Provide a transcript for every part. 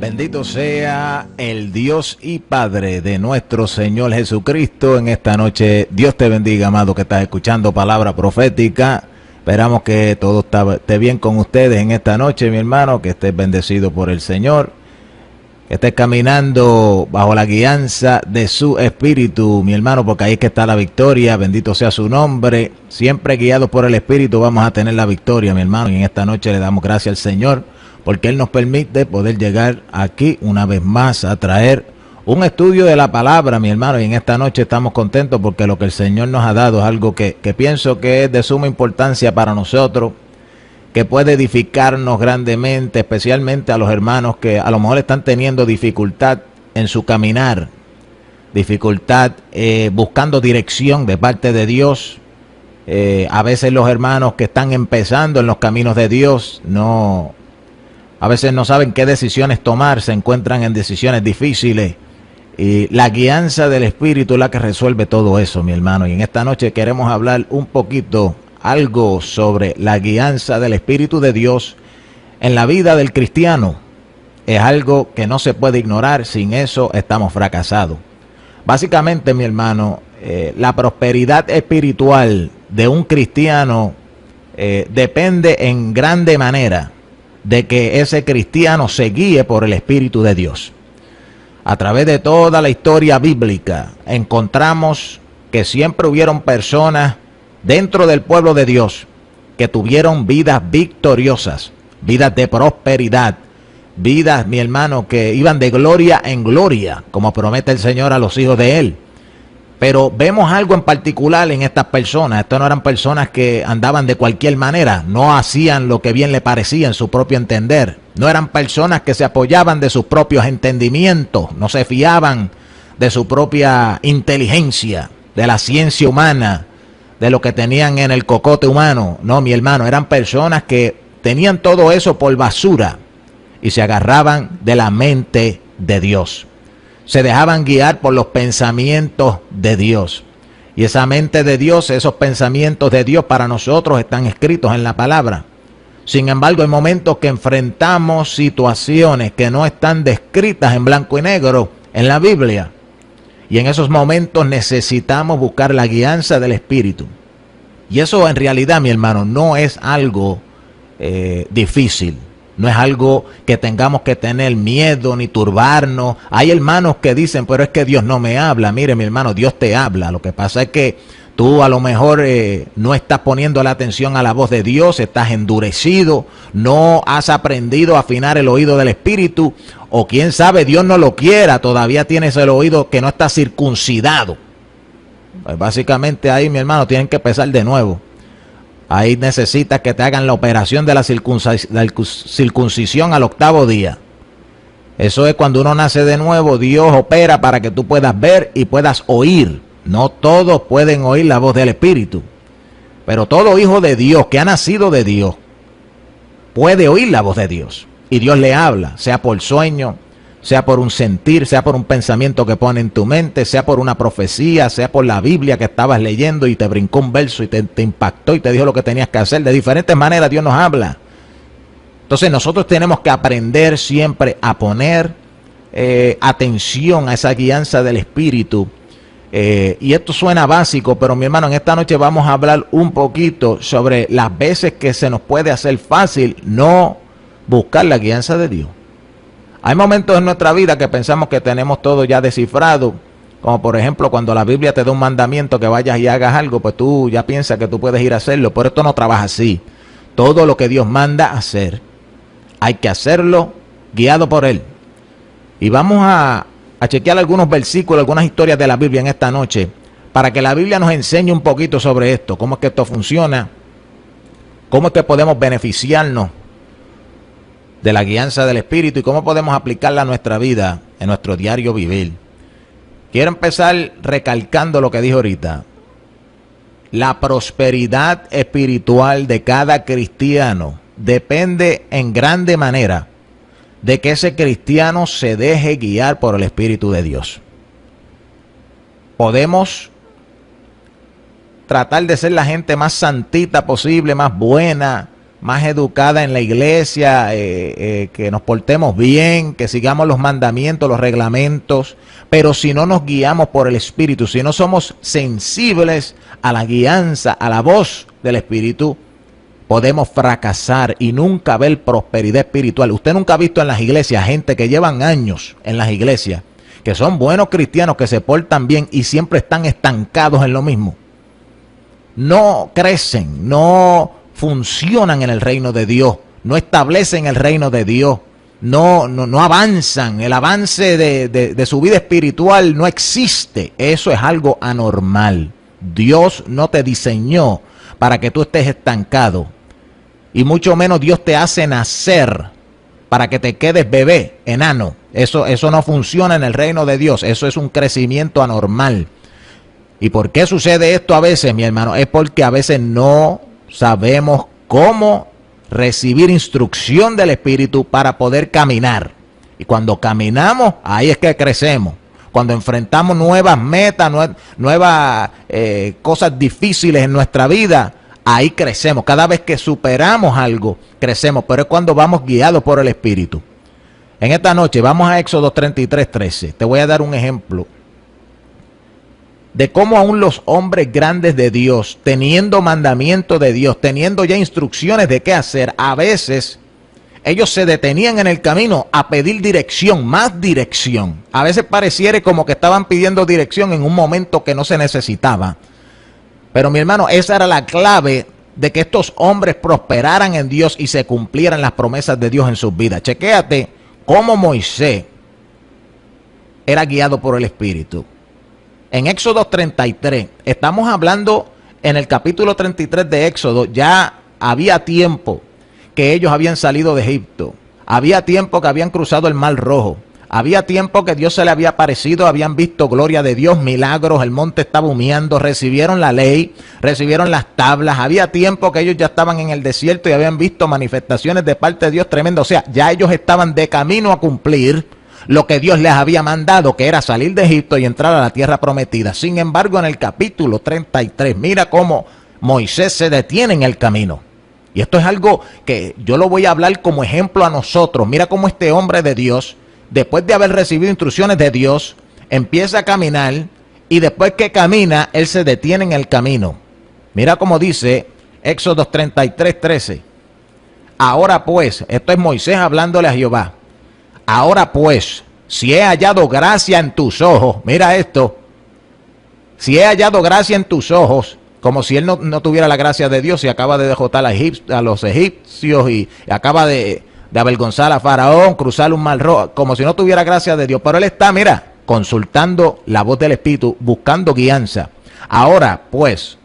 Bendito sea el Dios y Padre de nuestro Señor Jesucristo. En esta noche, Dios te bendiga, amado, que estás escuchando palabra profética. Esperamos que todo esté bien con ustedes en esta noche, mi hermano, que estés bendecido por el Señor, que estés caminando bajo la guianza de su Espíritu, mi hermano, porque ahí es que está la victoria. Bendito sea su nombre. Siempre guiados por el Espíritu vamos a tener la victoria, mi hermano. Y en esta noche le damos gracias al Señor, porque Él nos permite poder llegar aquí una vez más a traer un estudio de la palabra, mi hermano. Y en esta noche estamos contentos porque lo que el Señor nos ha dado es algo que pienso que es de suma importancia para nosotros, que puede edificarnos grandemente, especialmente a los hermanos que a lo mejor están teniendo dificultad en su caminar, dificultad buscando dirección de parte de Dios. A veces los hermanos que están empezando en los caminos de Dios a veces no saben qué decisiones tomar, se encuentran en decisiones difíciles. Y la guianza del Espíritu es la que resuelve todo eso, mi hermano. Y en esta noche queremos hablar un poquito, algo sobre la guianza del Espíritu de Dios en la vida del cristiano. Es algo que no se puede ignorar, sin eso estamos fracasados. Básicamente, mi hermano, la prosperidad espiritual de un cristiano depende en grande manera de que ese cristiano se guíe por el Espíritu de Dios. A través de toda la historia bíblica encontramos que siempre hubieron personas dentro del pueblo de Dios que tuvieron vidas victoriosas, vidas de prosperidad, vidas, mi hermano, que iban de gloria en gloria, como promete el Señor a los hijos de Él. Pero vemos algo en particular en estas personas. Estas no eran personas que andaban de cualquier manera, no hacían lo que bien le parecía en su propio entender. No eran personas que se apoyaban de sus propios entendimientos, no se fiaban de su propia inteligencia, de la ciencia humana, de lo que tenían en el cocote humano. No, mi hermano, eran personas que tenían todo eso por basura y se agarraban de la mente de Dios. Se dejaban guiar por los pensamientos de Dios. Y esa mente de Dios, esos pensamientos de Dios para nosotros están escritos en la palabra. Sin embargo, hay momentos que enfrentamos situaciones que no están descritas en blanco y negro en la Biblia. Y en esos momentos necesitamos buscar la guianza del Espíritu. Y eso en realidad, mi hermano, no es algo difícil. No es algo que tengamos que tener miedo ni turbarnos. Hay hermanos que dicen, pero es que Dios no me habla. Mire, mi hermano, Dios te habla. Lo que pasa es que tú a lo mejor no estás poniendo la atención a la voz de Dios, estás endurecido, no has aprendido a afinar el oído del Espíritu, o quién sabe, Dios no lo quiera, todavía tienes el oído que no está circuncidado. Pues básicamente ahí, mi hermano, tienen que empezar de nuevo. Ahí necesitas que te hagan la operación de la circuncisión al 8º día. Eso es cuando uno nace de nuevo, Dios opera para que tú puedas ver y puedas oír. No todos pueden oír la voz del Espíritu, pero todo hijo de Dios que ha nacido de Dios puede oír la voz de Dios. Y Dios le habla, sea por sueño, sea por un sentir, sea por un pensamiento que pone en tu mente, sea por una profecía, sea por la Biblia que estabas leyendo y te brincó un verso y te impactó y te dijo lo que tenías que hacer. De diferentes maneras Dios nos habla. Entonces nosotros tenemos que aprender siempre a poner atención a esa guianza del Espíritu. Y esto suena básico, pero mi hermano, en esta noche vamos a hablar un poquito sobre las veces que se nos puede hacer fácil no buscar la guianza de Dios. Hay momentos en nuestra vida que pensamos que tenemos todo ya descifrado, como por ejemplo cuando la Biblia te da un mandamiento que vayas y hagas algo, pues tú ya piensas que tú puedes ir a hacerlo, pero esto no trabaja así. Todo lo que Dios manda hacer, hay que hacerlo guiado por Él. Y vamos a chequear algunos versículos, algunas historias de la Biblia en esta noche, para que la Biblia nos enseñe un poquito sobre esto, cómo es que esto funciona, cómo es que podemos beneficiarnos de la guianza del Espíritu y cómo podemos aplicarla a nuestra vida, en nuestro diario vivir. Quiero empezar recalcando lo que dije ahorita. La prosperidad espiritual de cada cristiano depende en grande manera de que ese cristiano se deje guiar por el Espíritu de Dios. Podemos tratar de ser la gente más santita posible, más buena, más educada en la iglesia, que nos portemos bien, que sigamos los mandamientos, los reglamentos, pero si no nos guiamos por el Espíritu, si no somos sensibles a la guianza, a la voz del Espíritu, podemos fracasar y nunca ver prosperidad espiritual. Usted nunca ha visto en las iglesias gente que llevan años en las iglesias, que son buenos cristianos, que se portan bien y siempre están estancados en lo mismo. No crecen, no funcionan en el reino de Dios, no establecen el reino de Dios, no avanzan. El avance de su vida espiritual no existe. Eso es algo anormal. Dios no te diseñó para que tú estés estancado, y mucho menos Dios te hace nacer para que te quedes bebé, enano. Eso no funciona en el reino de Dios. Eso es un crecimiento anormal. ¿Y por qué sucede esto a veces, mi hermano? Es porque a veces no sabemos cómo recibir instrucción del Espíritu para poder caminar. Y cuando caminamos, ahí es que crecemos. Cuando enfrentamos nuevas metas, nuevas cosas difíciles en nuestra vida, ahí crecemos. Cada vez que superamos algo, crecemos. Pero es cuando vamos guiados por el Espíritu. En esta noche vamos a Éxodo 33:13. Te voy a dar un ejemplo de cómo aún los hombres grandes de Dios, teniendo mandamientos de Dios, teniendo ya instrucciones de qué hacer, a veces ellos se detenían en el camino a pedir dirección, más dirección. A veces pareciera como que estaban pidiendo dirección en un momento que no se necesitaba. Pero mi hermano, esa era la clave de que estos hombres prosperaran en Dios y se cumplieran las promesas de Dios en sus vidas. Chequéate cómo Moisés era guiado por el Espíritu. En Éxodo 33, estamos hablando en el capítulo 33 de Éxodo, ya había tiempo que ellos habían salido de Egipto, había tiempo que habían cruzado el Mar Rojo, había tiempo que Dios se le había aparecido, habían visto gloria de Dios, milagros, el monte estaba humeando, recibieron la ley, recibieron las tablas, había tiempo que ellos ya estaban en el desierto y habían visto manifestaciones de parte de Dios tremendas. O sea, ya ellos estaban de camino a cumplir lo que Dios les había mandado, que era salir de Egipto y entrar a la tierra prometida. Sin embargo, en el capítulo 33, mira cómo Moisés se detiene en el camino. Y esto es algo que yo lo voy a hablar como ejemplo a nosotros. Mira cómo este hombre de Dios, después de haber recibido instrucciones de Dios, empieza a caminar, y después que camina, él se detiene en el camino. Mira cómo dice Éxodo 33:13. Ahora pues, esto es Moisés hablándole a Jehová. Ahora pues, si he hallado gracia en tus ojos, mira esto, si he hallado gracia en tus ojos, como si él no tuviera la gracia de Dios y acaba de derrotar a los egipcios y acaba de avergonzar a Faraón, cruzar un Mar Rojo, como si no tuviera gracia de Dios. Pero él está, mira, consultando la voz del Espíritu, buscando guianza. Ahora pues,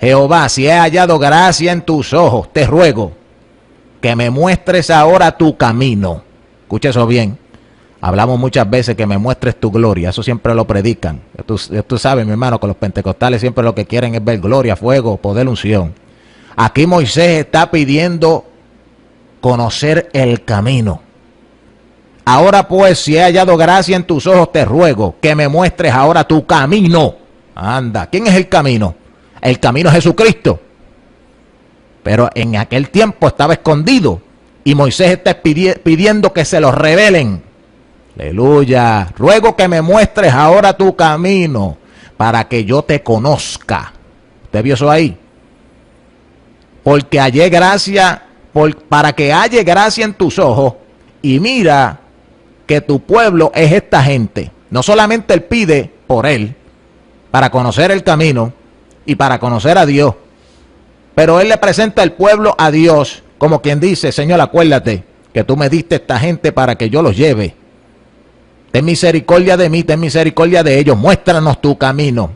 Jehová, si he hallado gracia en tus ojos, te ruego que me muestres ahora tu camino. Escucha eso bien. Hablamos muchas veces que me muestres tu gloria. Eso siempre lo predican. Tú sabes, mi hermano, que los pentecostales siempre lo que quieren es ver gloria, fuego, poder, unción. Aquí Moisés está pidiendo conocer el camino. Ahora pues, si he hallado gracia en tus ojos, te ruego que me muestres ahora tu camino. Anda, ¿quién es el camino? El camino es Jesucristo. Pero en aquel tiempo estaba escondido. Y Moisés está pidiendo que se lo revelen. Aleluya. Ruego que me muestres ahora tu camino para que yo te conozca. ¿Usted vio eso ahí? Porque hallé gracia, para que halle gracia en tus ojos. Y mira que tu pueblo es esta gente. No solamente él pide por él, para conocer el camino y para conocer a Dios, pero él le presenta el pueblo a Dios, como quien dice: Señor, acuérdate que tú me diste esta gente para que yo los lleve. Ten misericordia de mí, ten misericordia de ellos, muéstranos tu camino.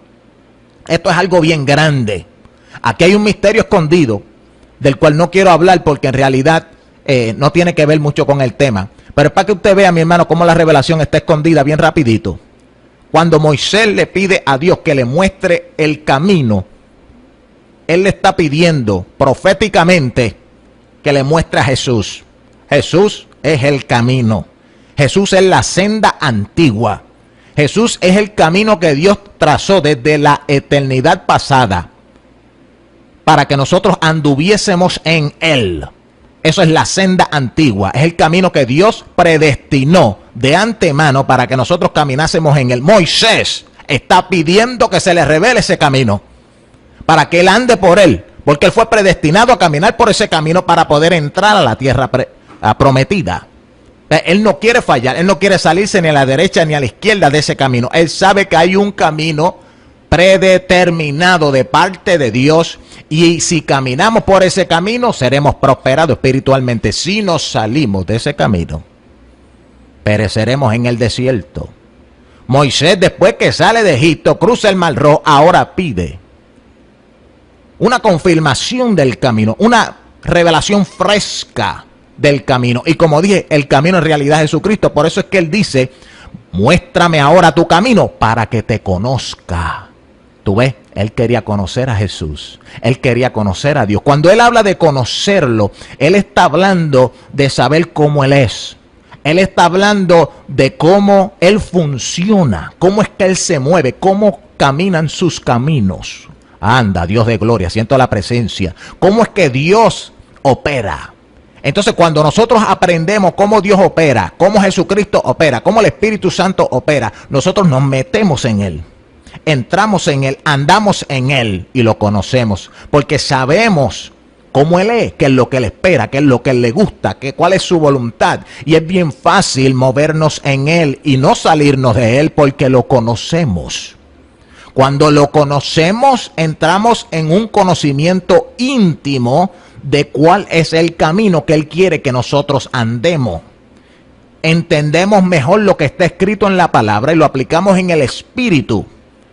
Esto es algo bien grande. Aquí hay un misterio escondido, del cual no quiero hablar porque en realidad no tiene que ver mucho con el tema. Pero es para que usted vea, mi hermano, cómo la revelación está escondida bien rapidito. Cuando Moisés le pide a Dios que le muestre el camino, él le está pidiendo proféticamente que le muestre a Jesús. Jesús es el camino. Jesús es la senda antigua. Jesús es el camino que Dios trazó desde la eternidad pasada para que nosotros anduviésemos en Él. Eso es la senda antigua, es el camino que Dios predestinó de antemano para que nosotros caminásemos en él. Moisés está pidiendo que se le revele ese camino, para que él ande por él, porque él fue predestinado a caminar por ese camino para poder entrar a la tierra prometida. Él no quiere fallar, él no quiere salirse ni a la derecha ni a la izquierda de ese camino. Él sabe que hay un camino predeterminado de parte de Dios, y si caminamos por ese camino seremos prosperados espiritualmente. Si nos salimos de ese camino, pereceremos en el desierto. Moisés, después que sale de Egipto, cruza el Mar Rojo, ahora pide una confirmación del camino, una revelación fresca del camino. Y como dije, el camino en realidad es Jesucristo. Por eso es que él dice: muéstrame ahora tu camino para que te conozca. Tú ves, él quería conocer a Jesús, él quería conocer a Dios. Cuando él habla de conocerlo, él está hablando de saber cómo él es. Él está hablando de cómo él funciona, cómo es que él se mueve, cómo caminan sus caminos. Anda, Dios de gloria, siento la presencia. Cómo es que Dios opera. Entonces, cuando nosotros aprendemos cómo Dios opera, cómo Jesucristo opera, cómo el Espíritu Santo opera, nosotros nos metemos en él. Entramos en él, andamos en él y lo conocemos, porque sabemos cómo él es, qué es lo que él espera, qué es lo que él le gusta, cuál es su voluntad. Y es bien fácil movernos en él y no salirnos de él, porque lo conocemos. Cuando lo conocemos, entramos en un conocimiento íntimo de cuál es el camino que él quiere que nosotros andemos. Entendemos mejor lo que está escrito en la palabra y lo aplicamos en el espíritu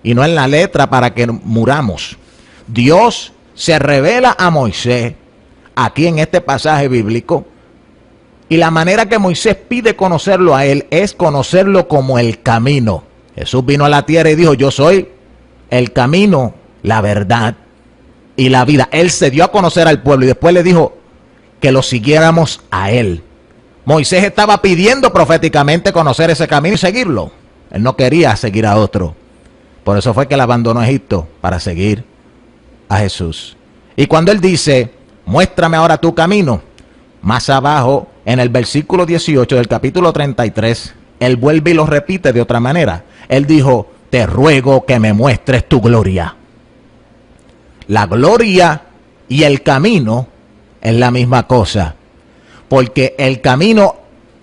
y no en la letra para que muramos. Dios se revela a Moisés aquí en este pasaje bíblico, y la manera que Moisés pide conocerlo a él es conocerlo como el camino. Jesús vino a la tierra y dijo: yo soy el camino, la verdad y la vida. Él se dio a conocer al pueblo y después le dijo que lo siguiéramos a él. Moisés estaba pidiendo proféticamente conocer ese camino y seguirlo. Él no quería seguir a otro. Por eso fue que él abandonó Egipto para seguir a Jesús. Y cuando él dice: muéstrame ahora tu camino, más abajo en el versículo 18 del capítulo 33, él vuelve y lo repite de otra manera. Él dijo: te ruego que me muestres tu gloria. La gloria y el camino es la misma cosa, porque el camino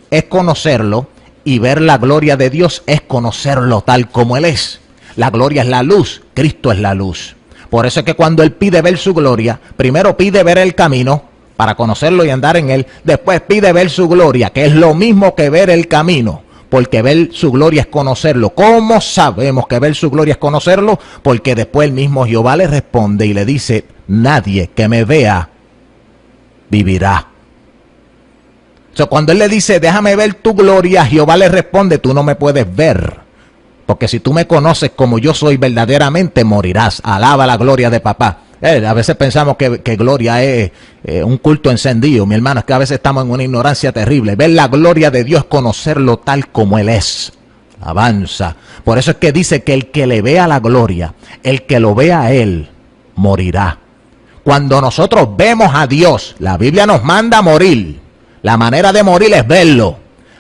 es conocerlo y ver la gloria de Dios es conocerlo tal como él es. La gloria es la luz, Cristo es la luz. Por eso es que cuando él pide ver su gloria, primero pide ver el camino para conocerlo y andar en él. Después pide ver su gloria, que es lo mismo que ver el camino, porque ver su gloria es conocerlo. ¿Cómo sabemos que ver su gloria es conocerlo? Porque después el mismo Jehová le responde y le dice: nadie que me vea vivirá. Cuando él le dice: déjame ver tu gloria, Jehová le responde: tú no me puedes ver, porque si tú me conoces como yo soy verdaderamente, morirás. Alaba la gloria de papá. A veces pensamos que gloria es un culto encendido. Mi hermano, es que a veces estamos en una ignorancia terrible. Ver la gloria de Dios, conocerlo tal como él es. Avanza. Por eso es que dice que el que le vea la gloria, el que lo vea a él, morirá. Cuando nosotros vemos a Dios, la Biblia nos manda a morir. La manera de morir es verlo.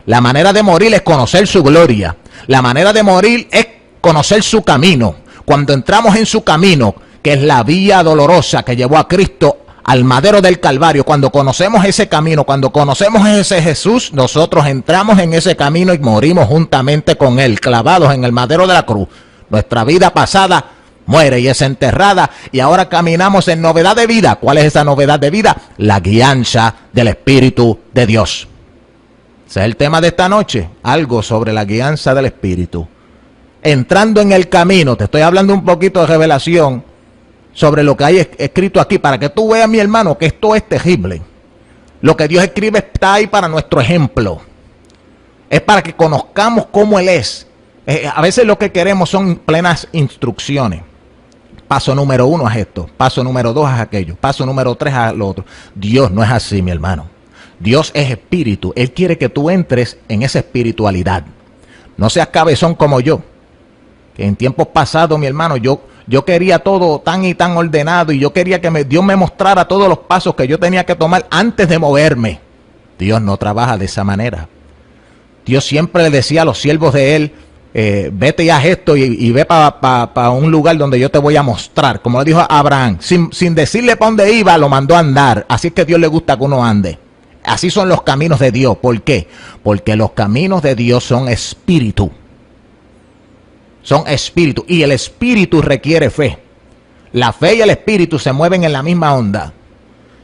La manera de morir es conocer su gloria. La manera de morir es conocer su camino. Cuando entramos en su camino, que es la vía dolorosa que llevó a Cristo al madero del Calvario, cuando conocemos ese camino, cuando conocemos ese Jesús, nosotros entramos en ese camino y morimos juntamente con él, clavados en el madero de la cruz. Nuestra vida pasada muere y es enterrada, y ahora caminamos en novedad de vida. ¿Cuál es esa novedad de vida? La guianza del Espíritu de Dios. Ese es el tema de esta noche, algo sobre la guianza del Espíritu. Entrando en el camino, te estoy hablando un poquito de revelación sobre lo que hay escrito aquí, para que tú veas, mi hermano, que esto es terrible. Lo que Dios escribe está ahí para nuestro ejemplo. Es para que conozcamos cómo él es. A veces lo que queremos son plenas instrucciones. Paso número 1 es esto, paso número 2 es aquello, paso número 3 es lo otro. Dios no es así, mi hermano. Dios es espíritu. Él quiere que tú entres en esa espiritualidad. No seas cabezón como yo, que en tiempos pasados, mi hermano, yo Yo quería todo tan y tan ordenado y yo quería que Dios me mostrara todos los pasos que yo tenía que tomar antes de moverme. Dios no trabaja de esa manera. Dios siempre le decía a los siervos de él, vete y haz esto y ve para un lugar donde yo te voy a mostrar. Como le dijo a Abraham, sin decirle para dónde iba, lo mandó a andar. Así es que a Dios le gusta que uno ande. Así son los caminos de Dios. ¿Por qué? Porque los caminos de Dios son espíritu. Son espíritu. Y el espíritu requiere fe. La fe y el espíritu se mueven en la misma onda.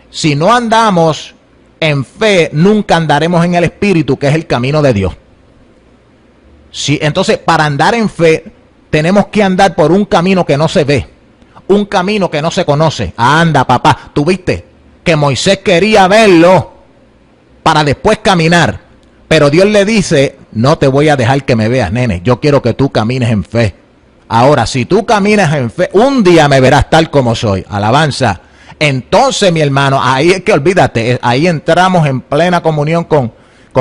Si no andamos en fe, nunca andaremos en el espíritu, que es el camino de Dios. Sí, entonces, para andar en fe, tenemos que andar por un camino que no se ve. Un camino que no se conoce. Anda, papá, ¿tú viste que Moisés quería verlo para después caminar? Pero Dios le dice, no te voy a dejar que me veas, nene. Yo quiero que tú camines en fe. Ahora, si tú caminas en fe, un día me verás tal como soy. Alabanza. Entonces, mi hermano, ahí es que olvídate, ahí entramos en plena comunión con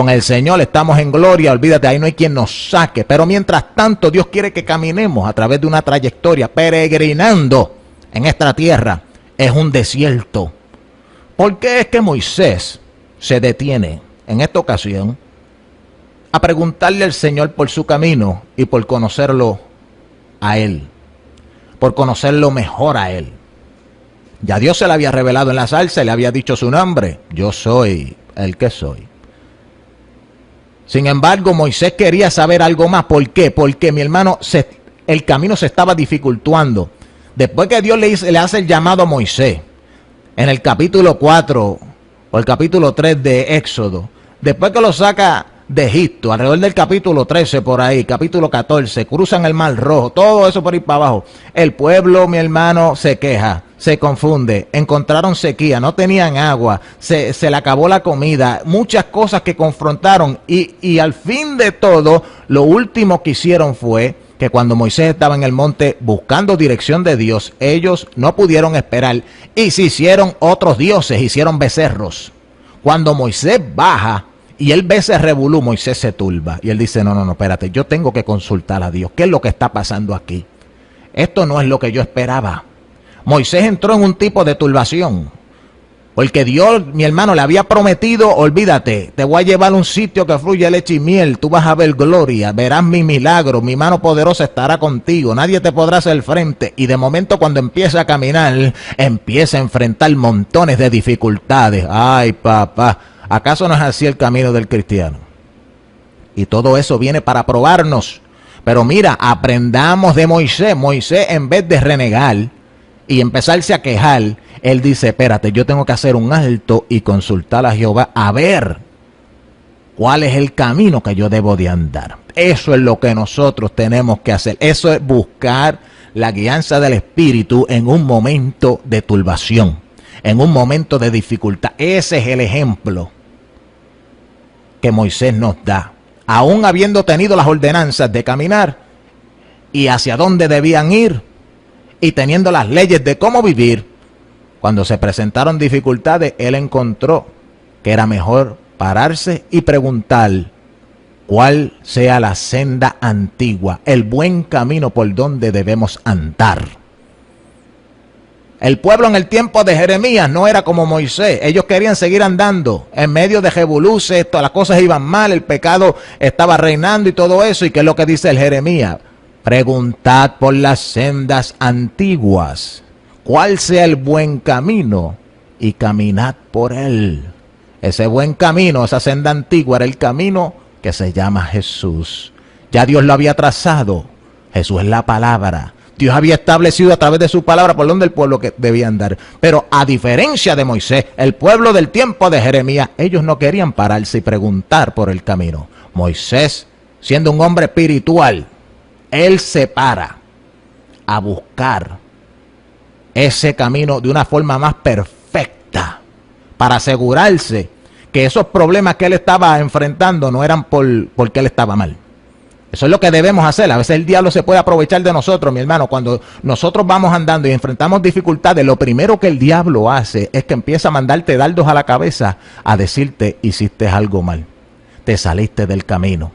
el Señor, estamos en gloria, olvídate, ahí no hay quien nos saque. Pero mientras tanto, Dios quiere que caminemos a través de una trayectoria, peregrinando en esta tierra. Es un desierto. ¿Por qué es que Moisés se detiene en esta ocasión a preguntarle al Señor por su camino y por conocerlo a Él? Por conocerlo mejor a Él. Ya Dios se le había revelado en la zarza, le había dicho su nombre. Yo soy el que soy. Sin embargo, Moisés quería saber algo más. ¿Por qué? Porque, mi hermano, el camino se estaba dificultando. Después que Dios le hace el llamado a Moisés, en el capítulo 4 o el capítulo 3 de Éxodo, después que lo saca de Egipto, alrededor del capítulo 13 por ahí, capítulo 14, cruzan el Mar Rojo, todo eso por ahí para abajo. El pueblo, mi hermano, se queja, se confunde, encontraron sequía, no tenían agua, se le acabó la comida, muchas cosas que confrontaron y al fin de todo, lo último que hicieron fue que cuando Moisés estaba en el monte buscando dirección de Dios, ellos no pudieron esperar y se hicieron otros dioses, hicieron becerros. Cuando Moisés baja y él ve ese revolú, Moisés se turba. Y él dice, no, espérate, yo tengo que consultar a Dios. ¿Qué es lo que está pasando aquí? Esto no es lo que yo esperaba. Moisés entró en un tipo de turbación. Porque Dios, mi hermano, le había prometido, olvídate, te voy a llevar a un sitio que fluye leche y miel. Tú vas a ver gloria, verás mi milagro, mi mano poderosa estará contigo. Nadie te podrá hacer frente. Y de momento cuando empieza a caminar, empieza a enfrentar montones de dificultades. Ay, papá. ¿Acaso no es así el camino del cristiano? Y todo eso viene para probarnos. Pero mira, aprendamos de Moisés. Moisés, en vez de renegar y empezarse a quejar, él dice, espérate, yo tengo que hacer un alto y consultar a Jehová a ver cuál es el camino que yo debo de andar. Eso es lo que nosotros tenemos que hacer. Eso es buscar la guianza del Espíritu en un momento de turbación, en un momento de dificultad. Ese es el ejemplo que Moisés nos da, aún habiendo tenido las ordenanzas de caminar y hacia dónde debían ir y teniendo las leyes de cómo vivir. Cuando se presentaron dificultades, él encontró que era mejor pararse y preguntar cuál sea la senda antigua, el buen camino por donde debemos andar. El pueblo en el tiempo de Jeremías no era como Moisés. Ellos querían seguir andando en medio de revoluces, todas las cosas iban mal, el pecado estaba reinando y todo eso. ¿Y qué es lo que dice el Jeremías? Preguntad por las sendas antiguas, cuál sea el buen camino y caminad por él. Ese buen camino, esa senda antigua era el camino que se llama Jesús. Ya Dios lo había trazado. Jesús es la palabra. Dios había establecido a través de su palabra por donde el pueblo que debía andar. Pero a diferencia de Moisés, el pueblo del tiempo de Jeremías, ellos no querían pararse y preguntar por el camino. Moisés, siendo un hombre espiritual, él se para a buscar ese camino de una forma más perfecta para asegurarse que esos problemas que él estaba enfrentando no eran porque él estaba mal. Eso es lo que debemos hacer. A veces el diablo se puede aprovechar de nosotros, mi hermano. Cuando nosotros vamos andando y enfrentamos dificultades, lo primero que el diablo hace es que empieza a mandarte dardos a la cabeza a decirte, hiciste algo mal, te saliste del camino,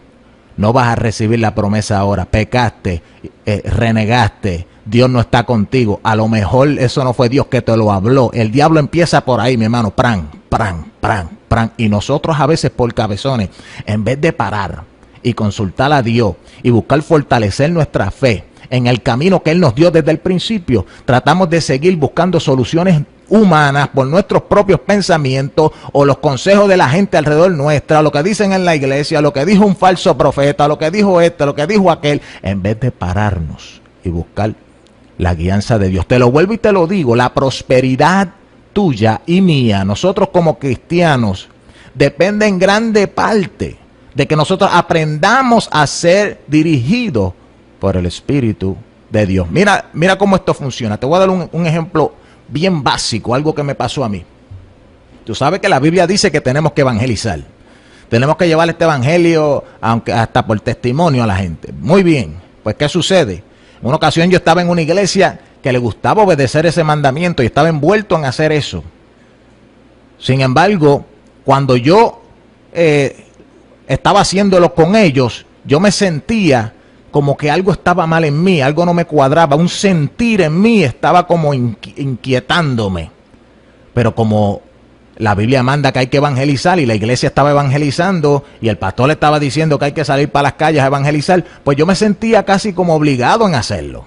no vas a recibir la promesa ahora, pecaste, renegaste, Dios no está contigo. A lo mejor eso no fue Dios que te lo habló. El diablo empieza por ahí, mi hermano, pran, pran, pran, pran. Y nosotros a veces por cabezones, en vez de parar y consultar a Dios y buscar fortalecer nuestra fe en el camino que Él nos dio desde el principio, tratamos de seguir buscando soluciones humanas por nuestros propios pensamientos o los consejos de la gente alrededor nuestra, lo que dicen en la iglesia, lo que dijo un falso profeta, lo que dijo este, lo que dijo aquel, en vez de pararnos y buscar la guianza de Dios. Te lo vuelvo y te lo digo, la prosperidad tuya y mía, nosotros como cristianos, depende en grande parte de que nosotros aprendamos a ser dirigidos por el Espíritu de Dios. Mira cómo esto funciona. Te voy a dar un ejemplo bien básico, algo que me pasó a mí. Tú sabes que la Biblia dice que tenemos que evangelizar. Tenemos que llevar este evangelio aunque hasta por testimonio a la gente. Muy bien, pues ¿qué sucede? En una ocasión yo estaba en una iglesia que le gustaba obedecer ese mandamiento y estaba envuelto en hacer eso. Sin embargo, cuando yo estaba haciéndolo con ellos, yo me sentía como que algo estaba mal en mí, algo no me cuadraba, un sentir en mí estaba como inquietándome. Pero como la Biblia manda que hay que evangelizar y la iglesia estaba evangelizando y el pastor le estaba diciendo que hay que salir para las calles a evangelizar, pues yo me sentía casi como obligado en hacerlo.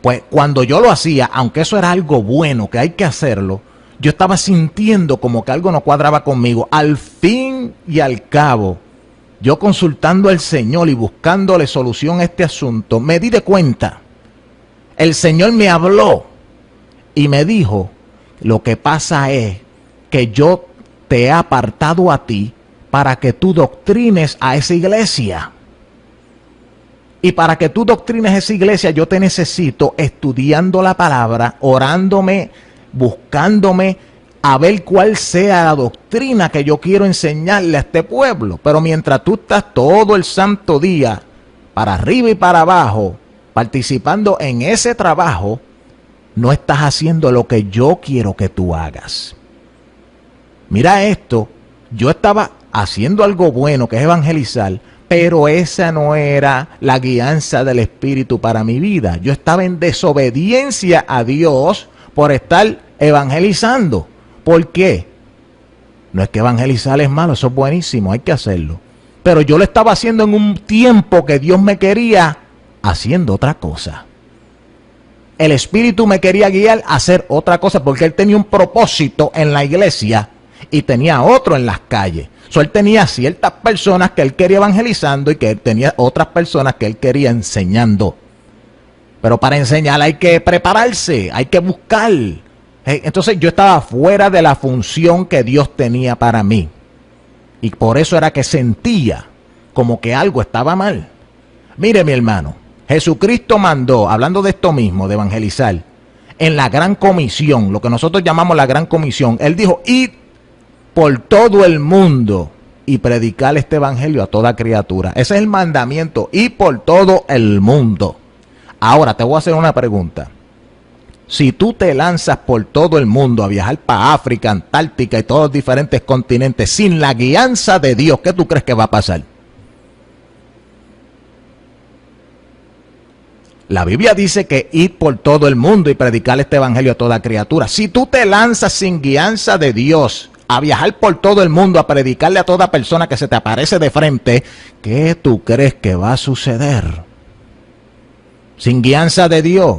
Pues cuando yo lo hacía, aunque eso era algo bueno, que hay que hacerlo, yo estaba sintiendo como que algo no cuadraba conmigo. Al fin y al cabo, yo consultando al Señor y buscándole solución a este asunto, me di de cuenta. El Señor me habló y me dijo, lo que pasa es que yo te he apartado a ti para que tú doctrines a esa iglesia. Y para que tú doctrines a esa iglesia, yo te necesito estudiando la palabra, orándome, buscándome, a ver cuál sea la doctrina que yo quiero enseñarle a este pueblo. Pero mientras tú estás todo el santo día, para arriba y para abajo, participando en ese trabajo, no estás haciendo lo que yo quiero que tú hagas. Mira esto, yo estaba haciendo algo bueno, que es evangelizar, pero esa no era la guianza del Espíritu para mi vida. Yo estaba en desobediencia a Dios por estar evangelizando. ¿Por qué? No es que evangelizar es malo, eso es buenísimo, hay que hacerlo. Pero yo lo estaba haciendo en un tiempo que Dios me quería haciendo otra cosa. El Espíritu me quería guiar a hacer otra cosa porque Él tenía un propósito en la iglesia y tenía otro en las calles. Él tenía ciertas personas que Él quería evangelizando y que Él tenía otras personas que Él quería enseñando. Pero para enseñar hay que prepararse, hay que buscar. Entonces yo estaba fuera de la función que Dios tenía para mí. Y por eso era que sentía como que algo estaba mal. Mire, mi hermano, Jesucristo mandó, hablando de esto mismo, de evangelizar, en la gran comisión, lo que nosotros llamamos la gran comisión, Él dijo, id por todo el mundo y predicar este evangelio a toda criatura. Ese es el mandamiento, id por todo el mundo. Ahora te voy a hacer una pregunta. Si tú te lanzas por todo el mundo a viajar para África, Antártica y todos los diferentes continentes sin la guianza de Dios, ¿qué tú crees que va a pasar? La Biblia dice que ir por todo el mundo y predicar este evangelio a toda criatura. Si tú te lanzas sin guianza de Dios a viajar por todo el mundo a predicarle a toda persona que se te aparece de frente, ¿qué tú crees que va a suceder? Sin guianza de Dios,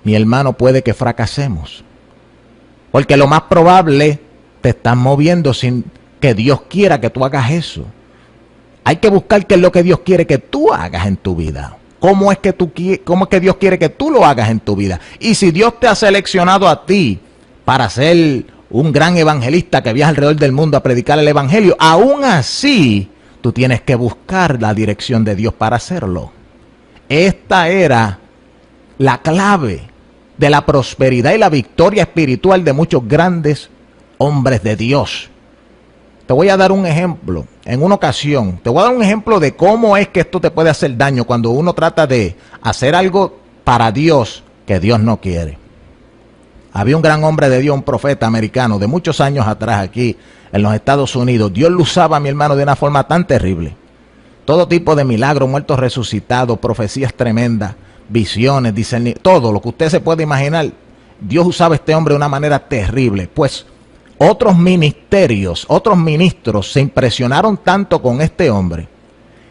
mi hermano, puede que fracasemos. Porque lo más probable, te estás moviendo sin que Dios quiera que tú hagas eso. Hay que buscar qué es lo que Dios quiere que tú hagas en tu vida. ¿Cómo es que Dios quiere que tú lo hagas en tu vida? Y si Dios te ha seleccionado a ti para ser un gran evangelista que viaja alrededor del mundo a predicar el evangelio, aún así tú tienes que buscar la dirección de Dios para hacerlo. Esta era la clave de la prosperidad y la victoria espiritual de muchos grandes hombres de Dios. Te voy a dar un ejemplo. En una ocasión, te voy a dar un ejemplo de cómo es que esto te puede hacer daño cuando uno trata de hacer algo para Dios que Dios no quiere. Había un gran hombre de Dios, un profeta americano de muchos años atrás aquí en los Estados Unidos. Dios lo usaba, mi hermano, de una forma tan terrible. Todo tipo de milagros, muertos resucitados, profecías tremendas. visiones, todo lo que usted se puede imaginar. Dios usaba a este hombre de una manera terrible. Pues otros ministerios, otros ministros se impresionaron tanto con este hombre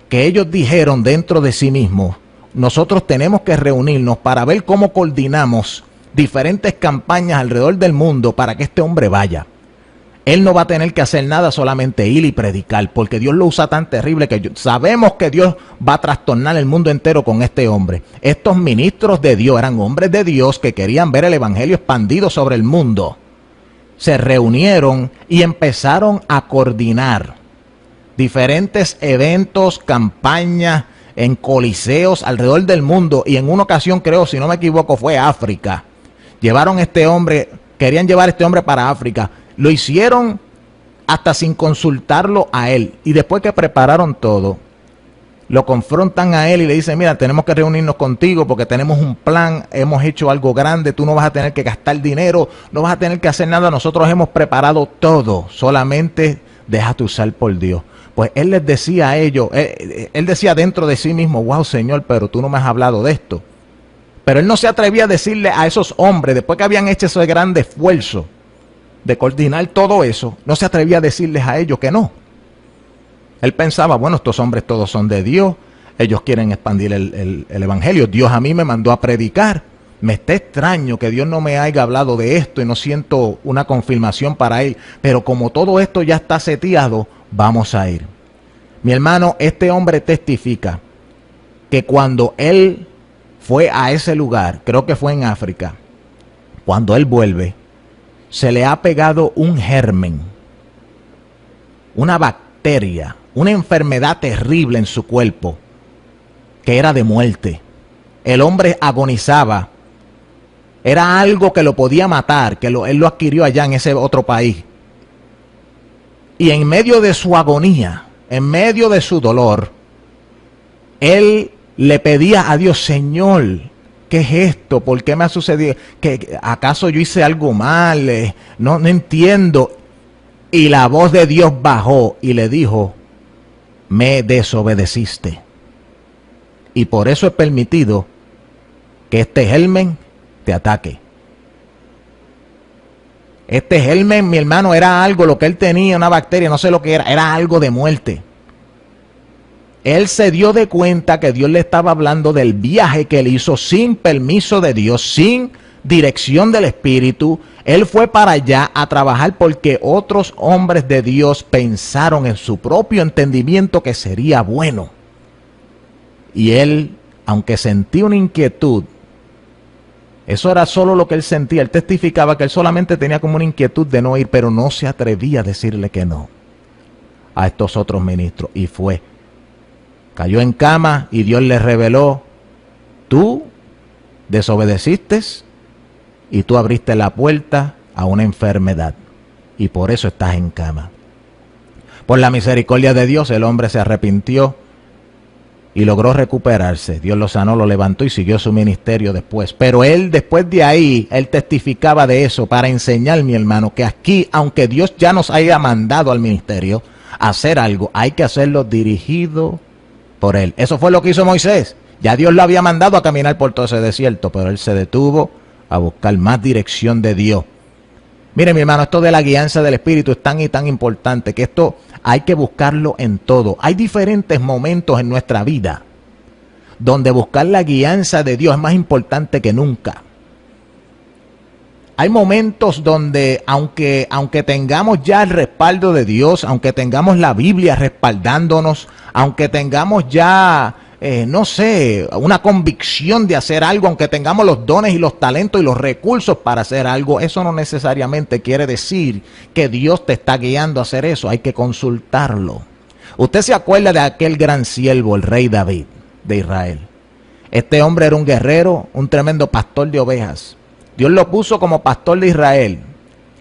que ellos dijeron dentro de sí mismos: nosotros tenemos que reunirnos para ver cómo coordinamos diferentes campañas alrededor del mundo para que este hombre vaya. Él no va a tener que hacer nada, solamente ir y predicar, porque Dios lo usa tan terrible que sabemos que Dios va a trastornar el mundo entero con este hombre. Estos ministros de Dios eran hombres de Dios que querían ver el evangelio expandido sobre el mundo. Se reunieron y empezaron a coordinar diferentes eventos, campañas en coliseos alrededor del mundo, y en una ocasión, creo, si no me equivoco, fue África. Llevaron a este hombre, querían llevar a este hombre para África. Lo hicieron hasta sin consultarlo a él. Y después que prepararon todo, lo confrontan a él y le dicen: mira, tenemos que reunirnos contigo porque tenemos un plan, hemos hecho algo grande, tú no vas a tener que gastar dinero, no vas a tener que hacer nada, nosotros hemos preparado todo, solamente déjate usar por Dios. Pues él les decía a ellos, él decía dentro de sí mismo: wow, Señor, pero tú no me has hablado de esto. Pero él no se atrevía a decirle a esos hombres, después que habían hecho ese gran esfuerzo de coordinar todo eso, no se atrevía a decirles a ellos que no. Él pensaba: bueno, estos hombres todos son de Dios, ellos quieren expandir el evangelio, Dios a mí me mandó a predicar. Me está extraño que Dios no me haya hablado de esto y no siento una confirmación para él, pero como todo esto ya está seteado, vamos a ir. Mi hermano, este hombre testifica que cuando él fue a ese lugar, creo que fue en África, cuando él vuelve, se le ha pegado un germen, una bacteria, una enfermedad terrible en su cuerpo, que era de muerte. El hombre agonizaba. Era algo que lo podía matar, que él lo adquirió allá en ese otro país. Y en medio de su agonía, en medio de su dolor, él le pedía a Dios: Señor, ¿qué es esto? ¿Por qué me ha sucedido? ¿Acaso yo hice algo mal? No entiendo. Y la voz de Dios bajó y le dijo: me desobedeciste. Y por eso he permitido que este germen te ataque. Este germen, mi hermano, era algo, lo que él tenía, una bacteria, no sé lo que era algo de muerte. Él se dio de cuenta que Dios le estaba hablando del viaje que él hizo sin permiso de Dios, sin dirección del Espíritu. Él fue para allá a trabajar porque otros hombres de Dios pensaron en su propio entendimiento que sería bueno. Y él, aunque sentía una inquietud, eso era solo lo que él sentía. Él testificaba que él solamente tenía como una inquietud de no ir, pero no se atrevía a decirle que no a estos otros ministros. Y fue. Cayó en cama y Dios le reveló: tú desobedeciste y tú abriste la puerta a una enfermedad. Y por eso estás en cama. Por la misericordia de Dios, el hombre se arrepintió y logró recuperarse. Dios lo sanó, lo levantó y siguió su ministerio después. Pero él, después de ahí, él testificaba de eso para enseñar, mi hermano, que aquí, aunque Dios ya nos haya mandado al ministerio a hacer algo, hay que hacerlo dirigido por él. Eso fue lo que hizo Moisés. Ya Dios lo había mandado a caminar por todo ese desierto, pero él se detuvo a buscar más dirección de Dios. Mire, mi hermano, esto de la guianza del Espíritu es tan y tan importante que esto hay que buscarlo en todo. Hay diferentes momentos en nuestra vida donde buscar la guianza de Dios es más importante que nunca. Hay momentos donde, aunque tengamos ya el respaldo de Dios, aunque tengamos la Biblia respaldándonos, aunque tengamos ya, no sé, una convicción de hacer algo, aunque tengamos los dones y los talentos y los recursos para hacer algo, eso no necesariamente quiere decir que Dios te está guiando a hacer eso. Hay que consultarlo. Usted se acuerda de aquel gran siervo, el rey David de Israel. Este hombre era un guerrero, un tremendo pastor de ovejas. Dios lo puso como pastor de Israel.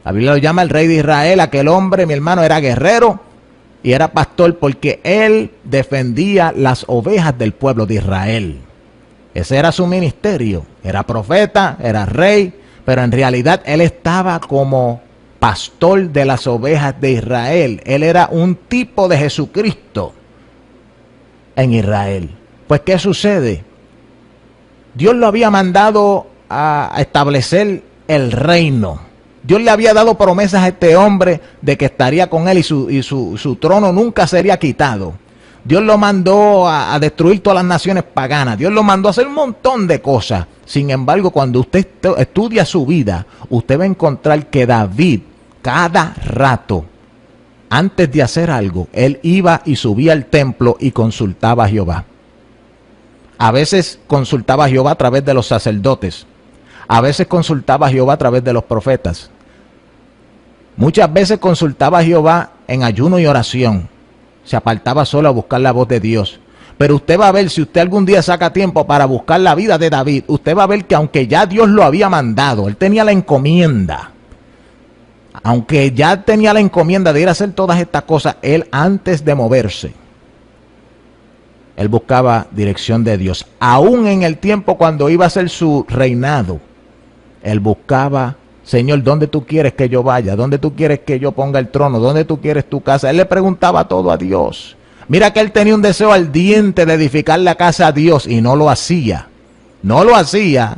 La Biblia lo llama el rey de Israel. Aquel hombre, mi hermano, era guerrero y era pastor porque él defendía las ovejas del pueblo de Israel. Ese era su ministerio. Era profeta, era rey, pero en realidad él estaba como pastor de las ovejas de Israel. Él era un tipo de Jesucristo en Israel. Pues, ¿qué sucede? Dios lo había mandado a establecer el reino. Dios le había dado promesas a este hombre de que estaría con él y su trono nunca sería quitado. Dios lo mandó a destruir todas las naciones paganas. Dios lo mandó a hacer un montón de cosas. Sin embargo, cuando usted estudia su vida, usted va a encontrar que David, cada rato, antes de hacer algo, él iba y subía al templo y consultaba a Jehová. A veces consultaba a Jehová a través de los sacerdotes. A veces consultaba a Jehová a través de los profetas. Muchas veces consultaba a Jehová en ayuno y oración. Se apartaba solo a buscar la voz de Dios. Pero usted va a ver, si usted algún día saca tiempo para buscar la vida de David, usted va a ver que aunque ya Dios lo había mandado, él tenía la encomienda. Aunque ya tenía la encomienda de ir a hacer todas estas cosas, él antes de moverse, él buscaba dirección de Dios. Aún en el tiempo cuando iba a hacer su reinado, él buscaba: Señor, ¿dónde tú quieres que yo vaya? ¿Dónde tú quieres que yo ponga el trono? ¿Dónde tú quieres tu casa? Él le preguntaba todo a Dios. Mira que él tenía un deseo ardiente de edificar la casa a Dios y no lo hacía. No lo hacía.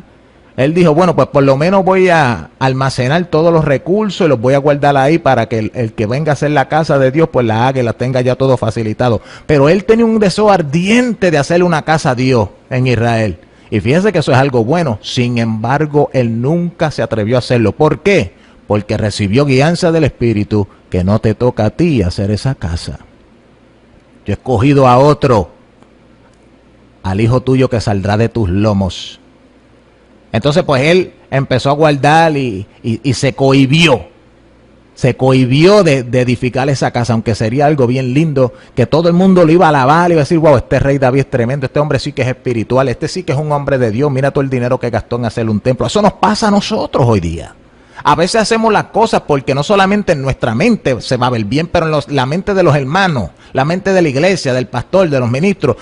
Él dijo: bueno, pues por lo menos voy a almacenar todos los recursos y los voy a guardar ahí para que el que venga a hacer la casa de Dios, pues la haga y la tenga ya todo facilitado. Pero él tenía un deseo ardiente de hacerle una casa a Dios en Israel. Y fíjense que eso es algo bueno. Sin embargo, él nunca se atrevió a hacerlo. ¿Por qué? Porque recibió guianza del Espíritu, que no te toca a ti hacer esa casa. Yo he escogido a otro, al hijo tuyo que saldrá de tus lomos. Entonces pues él empezó a guardar y se cohibió. Se cohibió de edificar esa casa, aunque sería algo bien lindo, que todo el mundo lo iba a alabar y iba a decir: wow, este rey David es tremendo, este hombre sí que es espiritual, este sí que es un hombre de Dios, mira todo el dinero que gastó en hacerle un templo. Eso nos pasa a nosotros hoy día. A veces hacemos las cosas porque no solamente en nuestra mente se va a ver bien, pero en la mente de los hermanos, la mente de la iglesia, del pastor, de los ministros,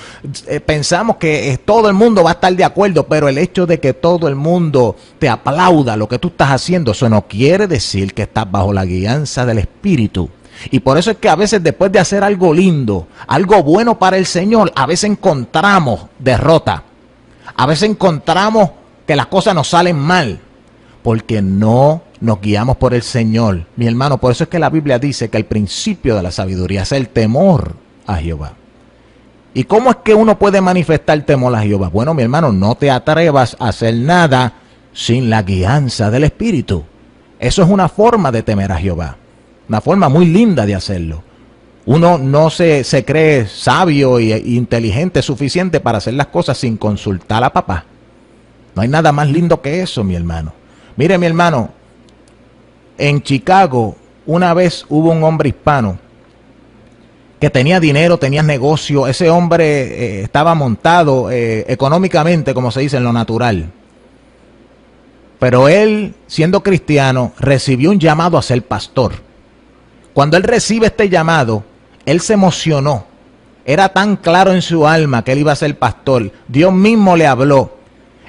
pensamos que todo el mundo va a estar de acuerdo, pero el hecho de que todo el mundo te aplauda lo que tú estás haciendo, eso no quiere decir que estás bajo la guianza del Espíritu. Y por eso es que a veces, después de hacer algo lindo, algo bueno para el Señor, a veces encontramos derrota. A veces encontramos que las cosas nos salen mal, porque no nos guiamos por el Señor. Mi hermano, por eso es que la Biblia dice que el principio de la sabiduría es el temor a Jehová. ¿Y cómo es que uno puede manifestar temor a Jehová? Bueno, mi hermano, no te atrevas a hacer nada sin la guianza del Espíritu. Eso es una forma de temer a Jehová. Una forma muy linda de hacerlo. Uno no se cree sabio e inteligente suficiente para hacer las cosas sin consultar a papá. No hay nada más lindo que eso, mi hermano. Mire, mi hermano, en Chicago una vez hubo un hombre hispano que tenía dinero, tenía negocio. Ese hombre estaba montado económicamente, como se dice, en lo natural. Pero él, siendo cristiano, recibió un llamado a ser pastor. Cuando él recibe este llamado, él se emocionó. Era tan claro en su alma que él iba a ser pastor. Dios mismo le habló.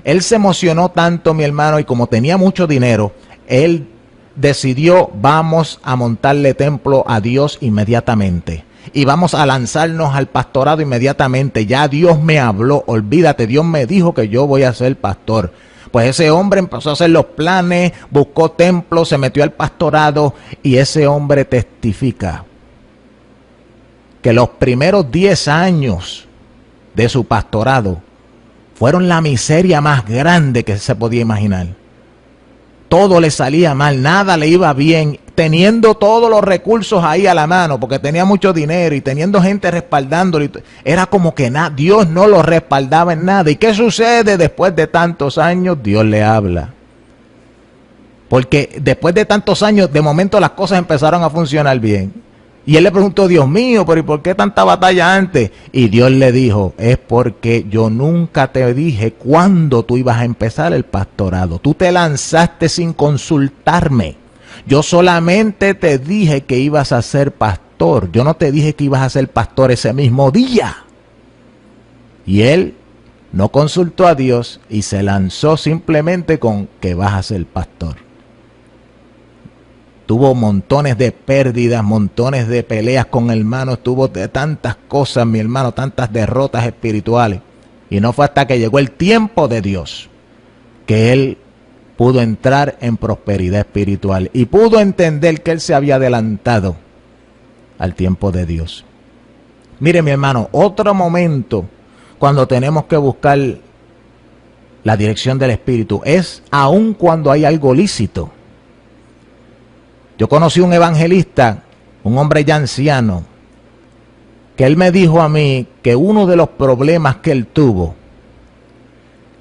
Él se emocionó tanto, mi hermano, y como tenía mucho dinero, él decidió: vamos a montarle templo a Dios inmediatamente. Y vamos a lanzarnos al pastorado inmediatamente. Ya Dios me habló, olvídate, Dios me dijo que yo voy a ser pastor. Pues ese hombre empezó a hacer los planes, buscó templos, se metió al pastorado, y ese hombre testifica que los primeros 10 años de su pastorado fueron la miseria más grande que se podía imaginar. Todo le salía mal, nada le iba bien, teniendo todos los recursos ahí a la mano, porque tenía mucho dinero y teniendo gente respaldándolo. Era como que Dios no lo respaldaba en nada. ¿Y qué sucede después de tantos años? Dios le habla. Porque después de tantos años, de momento las cosas empezaron a funcionar bien. Y él le preguntó: Dios mío, pero ¿y por qué tanta batalla antes? Y Dios le dijo: es porque yo nunca te dije cuándo tú ibas a empezar el pastorado. Tú te lanzaste sin consultarme. Yo solamente te dije que ibas a ser pastor. Yo no te dije que ibas a ser pastor ese mismo día. Y él no consultó a Dios y se lanzó simplemente con que vas a ser pastor. Tuvo montones de pérdidas, montones de peleas con hermanos, tuvo tantas cosas, mi hermano, tantas derrotas espirituales. Y no fue hasta que llegó el tiempo de Dios que él pudo entrar en prosperidad espiritual y pudo entender que él se había adelantado al tiempo de Dios. Mire, mi hermano, otro momento cuando tenemos que buscar la dirección del Espíritu es aun cuando hay algo lícito. Yo conocí un evangelista, un hombre ya anciano, que él me dijo a mí que uno de los problemas que él tuvo,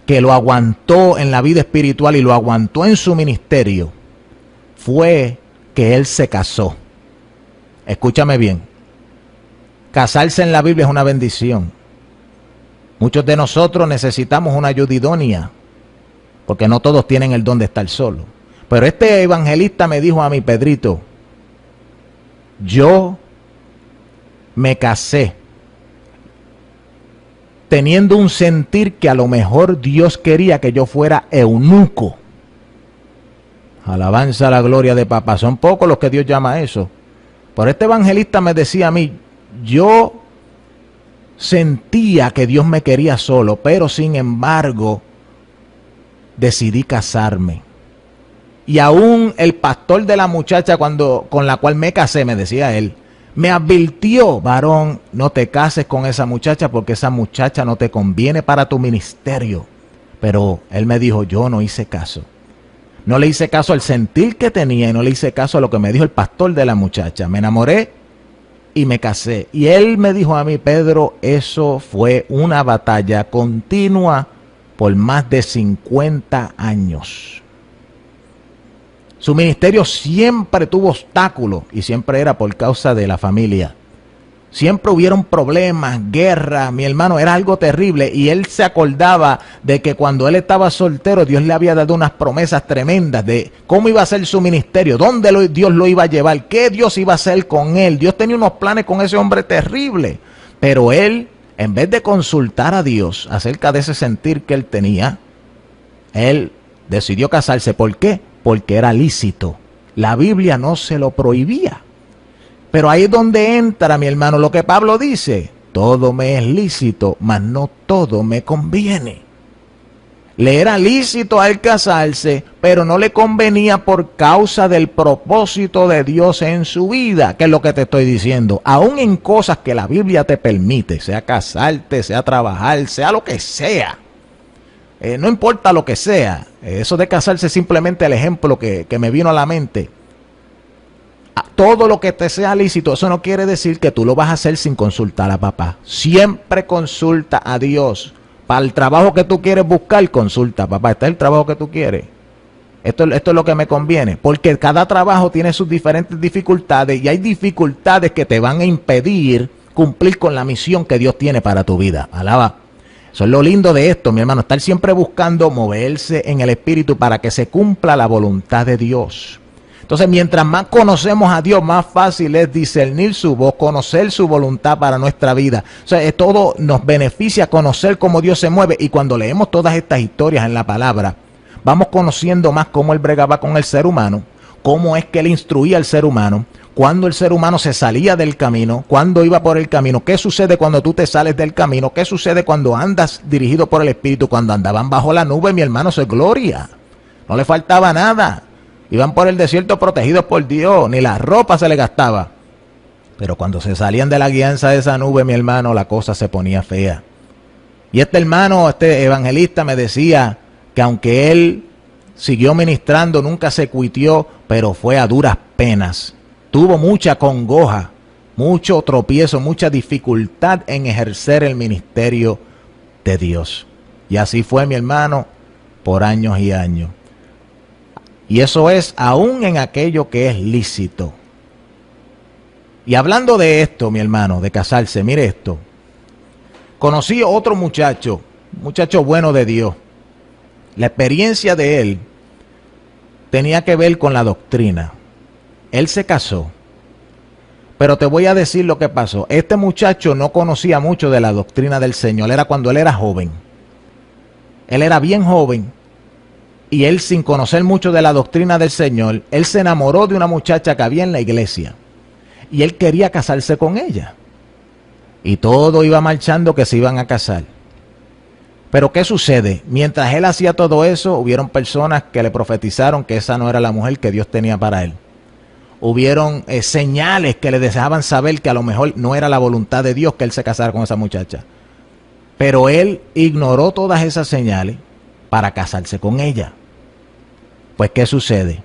que lo aguantó en la vida espiritual y lo aguantó en su ministerio, fue que él se casó. Escúchame bien, casarse en la Biblia es una bendición. Muchos de nosotros necesitamos una ayuda idónea, porque no todos tienen el don de estar solos. Pero este evangelista me dijo a mí, Pedrito, yo me casé teniendo un sentir que a lo mejor Dios quería que yo fuera eunuco. Alabanza a la gloria de papá. Son pocos los que Dios llama a eso. Pero este evangelista me decía a mí, yo sentía que Dios me quería solo, pero sin embargo decidí casarme. Y aún el pastor de la muchacha con la cual me casé, me decía él, me advirtió, varón, no te cases con esa muchacha porque esa muchacha no te conviene para tu ministerio. Pero él me dijo, yo no hice caso. No le hice caso al sentir que tenía y no le hice caso a lo que me dijo el pastor de la muchacha. Me enamoré y me casé. Y él me dijo a mí, Pedro, eso fue una batalla continua por más de 50 años. Su ministerio siempre tuvo obstáculos y siempre era por causa de la familia. Siempre hubieron problemas, guerra, mi hermano, era algo terrible. Y él se acordaba de que cuando él estaba soltero, Dios le había dado unas promesas tremendas de cómo iba a ser su ministerio, dónde Dios lo iba a llevar, qué Dios iba a hacer con él. Dios tenía unos planes con ese hombre terrible. Pero él, en vez de consultar a Dios acerca de ese sentir que él tenía, él decidió casarse. ¿Por qué? Porque era lícito. La Biblia no se lo prohibía. Pero ahí es donde entra, mi hermano, lo que Pablo dice. Todo me es lícito, mas no todo me conviene. Le era lícito a él casarse, pero no le convenía por causa del propósito de Dios en su vida. ¿Qué es lo que te estoy diciendo? Aún en cosas que la Biblia te permite, sea casarte, sea trabajar, sea lo que sea. No importa lo que sea. Eso de casarse es simplemente el ejemplo que me vino a la mente. Todo lo que te sea lícito, eso no quiere decir que tú lo vas a hacer sin consultar a papá. Siempre consulta a Dios. Para el trabajo que tú quieres buscar, consulta, papá, este es el trabajo que tú quieres. Esto es lo que me conviene. Porque cada trabajo tiene sus diferentes dificultades y hay dificultades que te van a impedir cumplir con la misión que Dios tiene para tu vida. Alaba. Eso es lo lindo de esto, mi hermano, estar siempre buscando moverse en el Espíritu para que se cumpla la voluntad de Dios. Entonces, mientras más conocemos a Dios, más fácil es discernir su voz, conocer su voluntad para nuestra vida. O sea, todo nos beneficia conocer cómo Dios se mueve. Y cuando leemos todas estas historias en la palabra, vamos conociendo más cómo Él bregaba con el ser humano, cómo es que Él instruía al ser humano, cuando el ser humano se salía del camino, cuando iba por el camino, qué sucede cuando tú te sales del camino, qué sucede cuando andas dirigido por el Espíritu. Cuando andaban bajo la nube, mi hermano, eso es gloria. No le faltaba nada. Iban por el desierto protegidos por Dios, ni la ropa se le gastaba. Pero cuando se salían de la guianza de esa nube, mi hermano, la cosa se ponía fea. Y este hermano, este evangelista me decía que aunque él siguió ministrando, nunca se cuitió, pero fue a duras penas. Tuvo mucha congoja, mucho tropiezo, mucha dificultad en ejercer el ministerio de Dios. Y así fue, mi hermano, por años y años. Y eso es aún en aquello que es lícito. Y hablando de esto, mi hermano, de casarse, mire esto. Conocí otro muchacho bueno de Dios. La experiencia de él tenía que ver con la doctrina. Él se casó. Pero te voy a decir lo que pasó. Este muchacho no conocía mucho de la doctrina del Señor. Era cuando él era joven. Él era bien joven. Y él, sin conocer mucho de la doctrina del Señor, él se enamoró de una muchacha que había en la iglesia. Y él quería casarse con ella. Y todo iba marchando que se iban a casar. Pero ¿qué sucede? Mientras él hacía todo eso, hubieron personas que le profetizaron que esa no era la mujer que Dios tenía para él. Hubieron señales que le dejaban saber que a lo mejor no era la voluntad de Dios que él se casara con esa muchacha. Pero él ignoró todas esas señales para casarse con ella. Pues ¿qué sucede?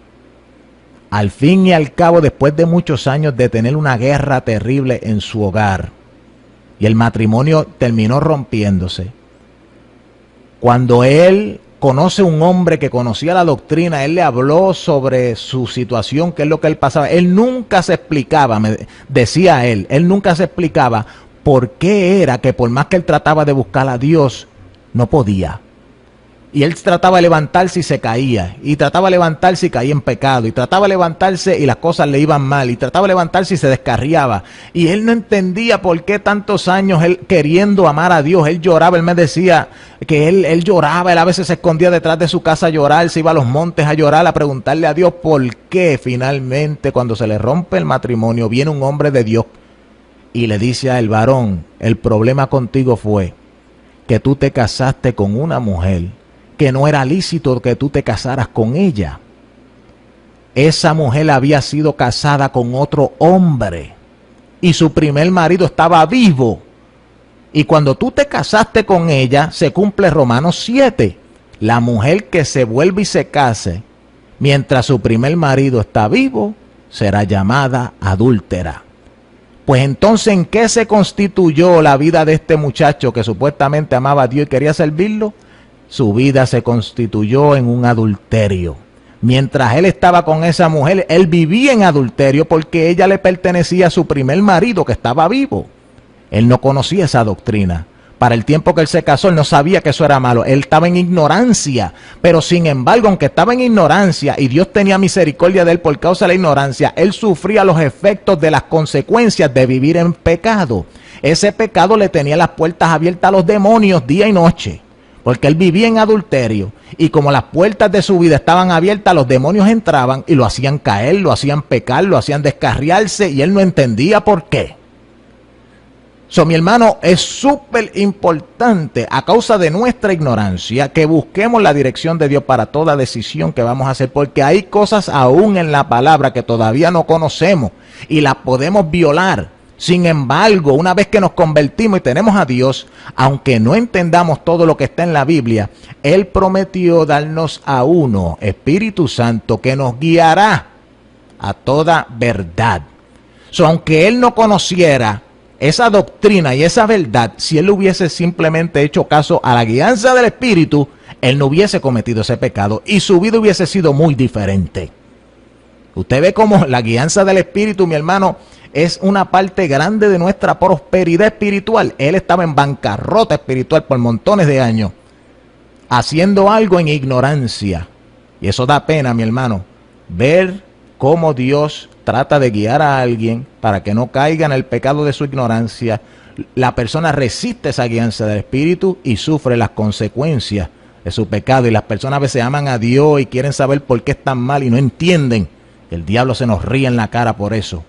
Al fin y al cabo, después de muchos años de tener una guerra terrible en su hogar, y el matrimonio terminó rompiéndose, cuando él conoce un hombre que conocía la doctrina, él le habló sobre su situación, qué es lo que él pasaba. Él nunca se explicaba, decía él nunca se explicaba por qué era que por más que él trataba de buscar a Dios, no podía. Y él trataba de levantarse y se caía, y trataba de levantarse y caía en pecado, y trataba de levantarse y las cosas le iban mal, y trataba de levantarse y se descarriaba. Y él no entendía por qué tantos años él queriendo amar a Dios. Él lloraba, él me decía que él lloraba, él a veces se escondía detrás de su casa a llorar, se iba a los montes a llorar, a preguntarle a Dios por qué. Finalmente, cuando se le rompe el matrimonio, viene un hombre de Dios y le dice a él: varón, el problema contigo fue que tú te casaste con una mujer que no era lícito que tú te casaras con ella. Esa mujer había sido casada con otro hombre y su primer marido estaba vivo. Y cuando tú te casaste con ella, se cumple Romanos 7. La mujer que se vuelve y se case mientras su primer marido está vivo será llamada adúltera. Pues entonces, ¿en qué se constituyó la vida de este muchacho que supuestamente amaba a Dios y quería servirlo? Su vida se constituyó en un adulterio. Mientras él estaba con esa mujer, él vivía en adulterio porque ella le pertenecía a su primer marido que estaba vivo. Él no conocía esa doctrina. Para el tiempo que él se casó, él no sabía que eso era malo. Él estaba en ignorancia. Pero sin embargo, aunque estaba en ignorancia y Dios tenía misericordia de él por causa de la ignorancia, él sufría los efectos de las consecuencias de vivir en pecado. Ese pecado le tenía las puertas abiertas a los demonios día y noche, porque él vivía en adulterio, y como las puertas de su vida estaban abiertas, los demonios entraban y lo hacían caer, lo hacían pecar, lo hacían descarriarse, y él no entendía por qué. Mi hermano, es súper importante, a causa de nuestra ignorancia, que busquemos la dirección de Dios para toda decisión que vamos a hacer, porque hay cosas aún en la palabra que todavía no conocemos y las podemos violar. Sin embargo, una vez que nos convertimos y tenemos a Dios, aunque no entendamos todo lo que está en la Biblia, Él prometió darnos a uno, Espíritu Santo, que nos guiará a toda verdad. Aunque Él no conociera esa doctrina y esa verdad, si Él hubiese simplemente hecho caso a la guianza del Espíritu, Él no hubiese cometido ese pecado y su vida hubiese sido muy diferente. Usted ve cómo la guianza del Espíritu, mi hermano, es una parte grande de nuestra prosperidad espiritual. Él estaba en bancarrota espiritual por montones de años, haciendo algo en ignorancia. Y eso da pena, mi hermano, ver cómo Dios trata de guiar a alguien para que no caiga en el pecado de su ignorancia. La persona resiste esa guianza del Espíritu y sufre las consecuencias de su pecado. Y las personas a veces aman a Dios y quieren saber por qué están mal y no entienden. El diablo se nos ríe en la cara por eso.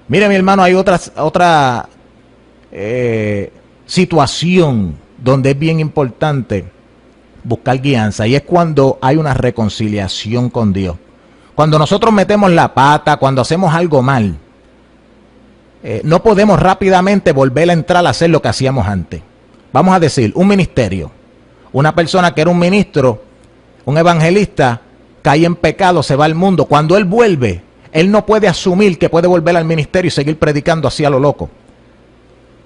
Mire, mi hermano, hay otra situación donde es bien importante buscar guianza, y es cuando hay una reconciliación con Dios. Cuando nosotros metemos la pata, cuando hacemos algo mal, no podemos rápidamente volver a entrar a hacer lo que hacíamos antes. Vamos a decir, un ministerio. Una persona que era un ministro, un evangelista, cae en pecado, se va al mundo. Cuando él vuelve, él no puede asumir que puede volver al ministerio y seguir predicando así a lo loco.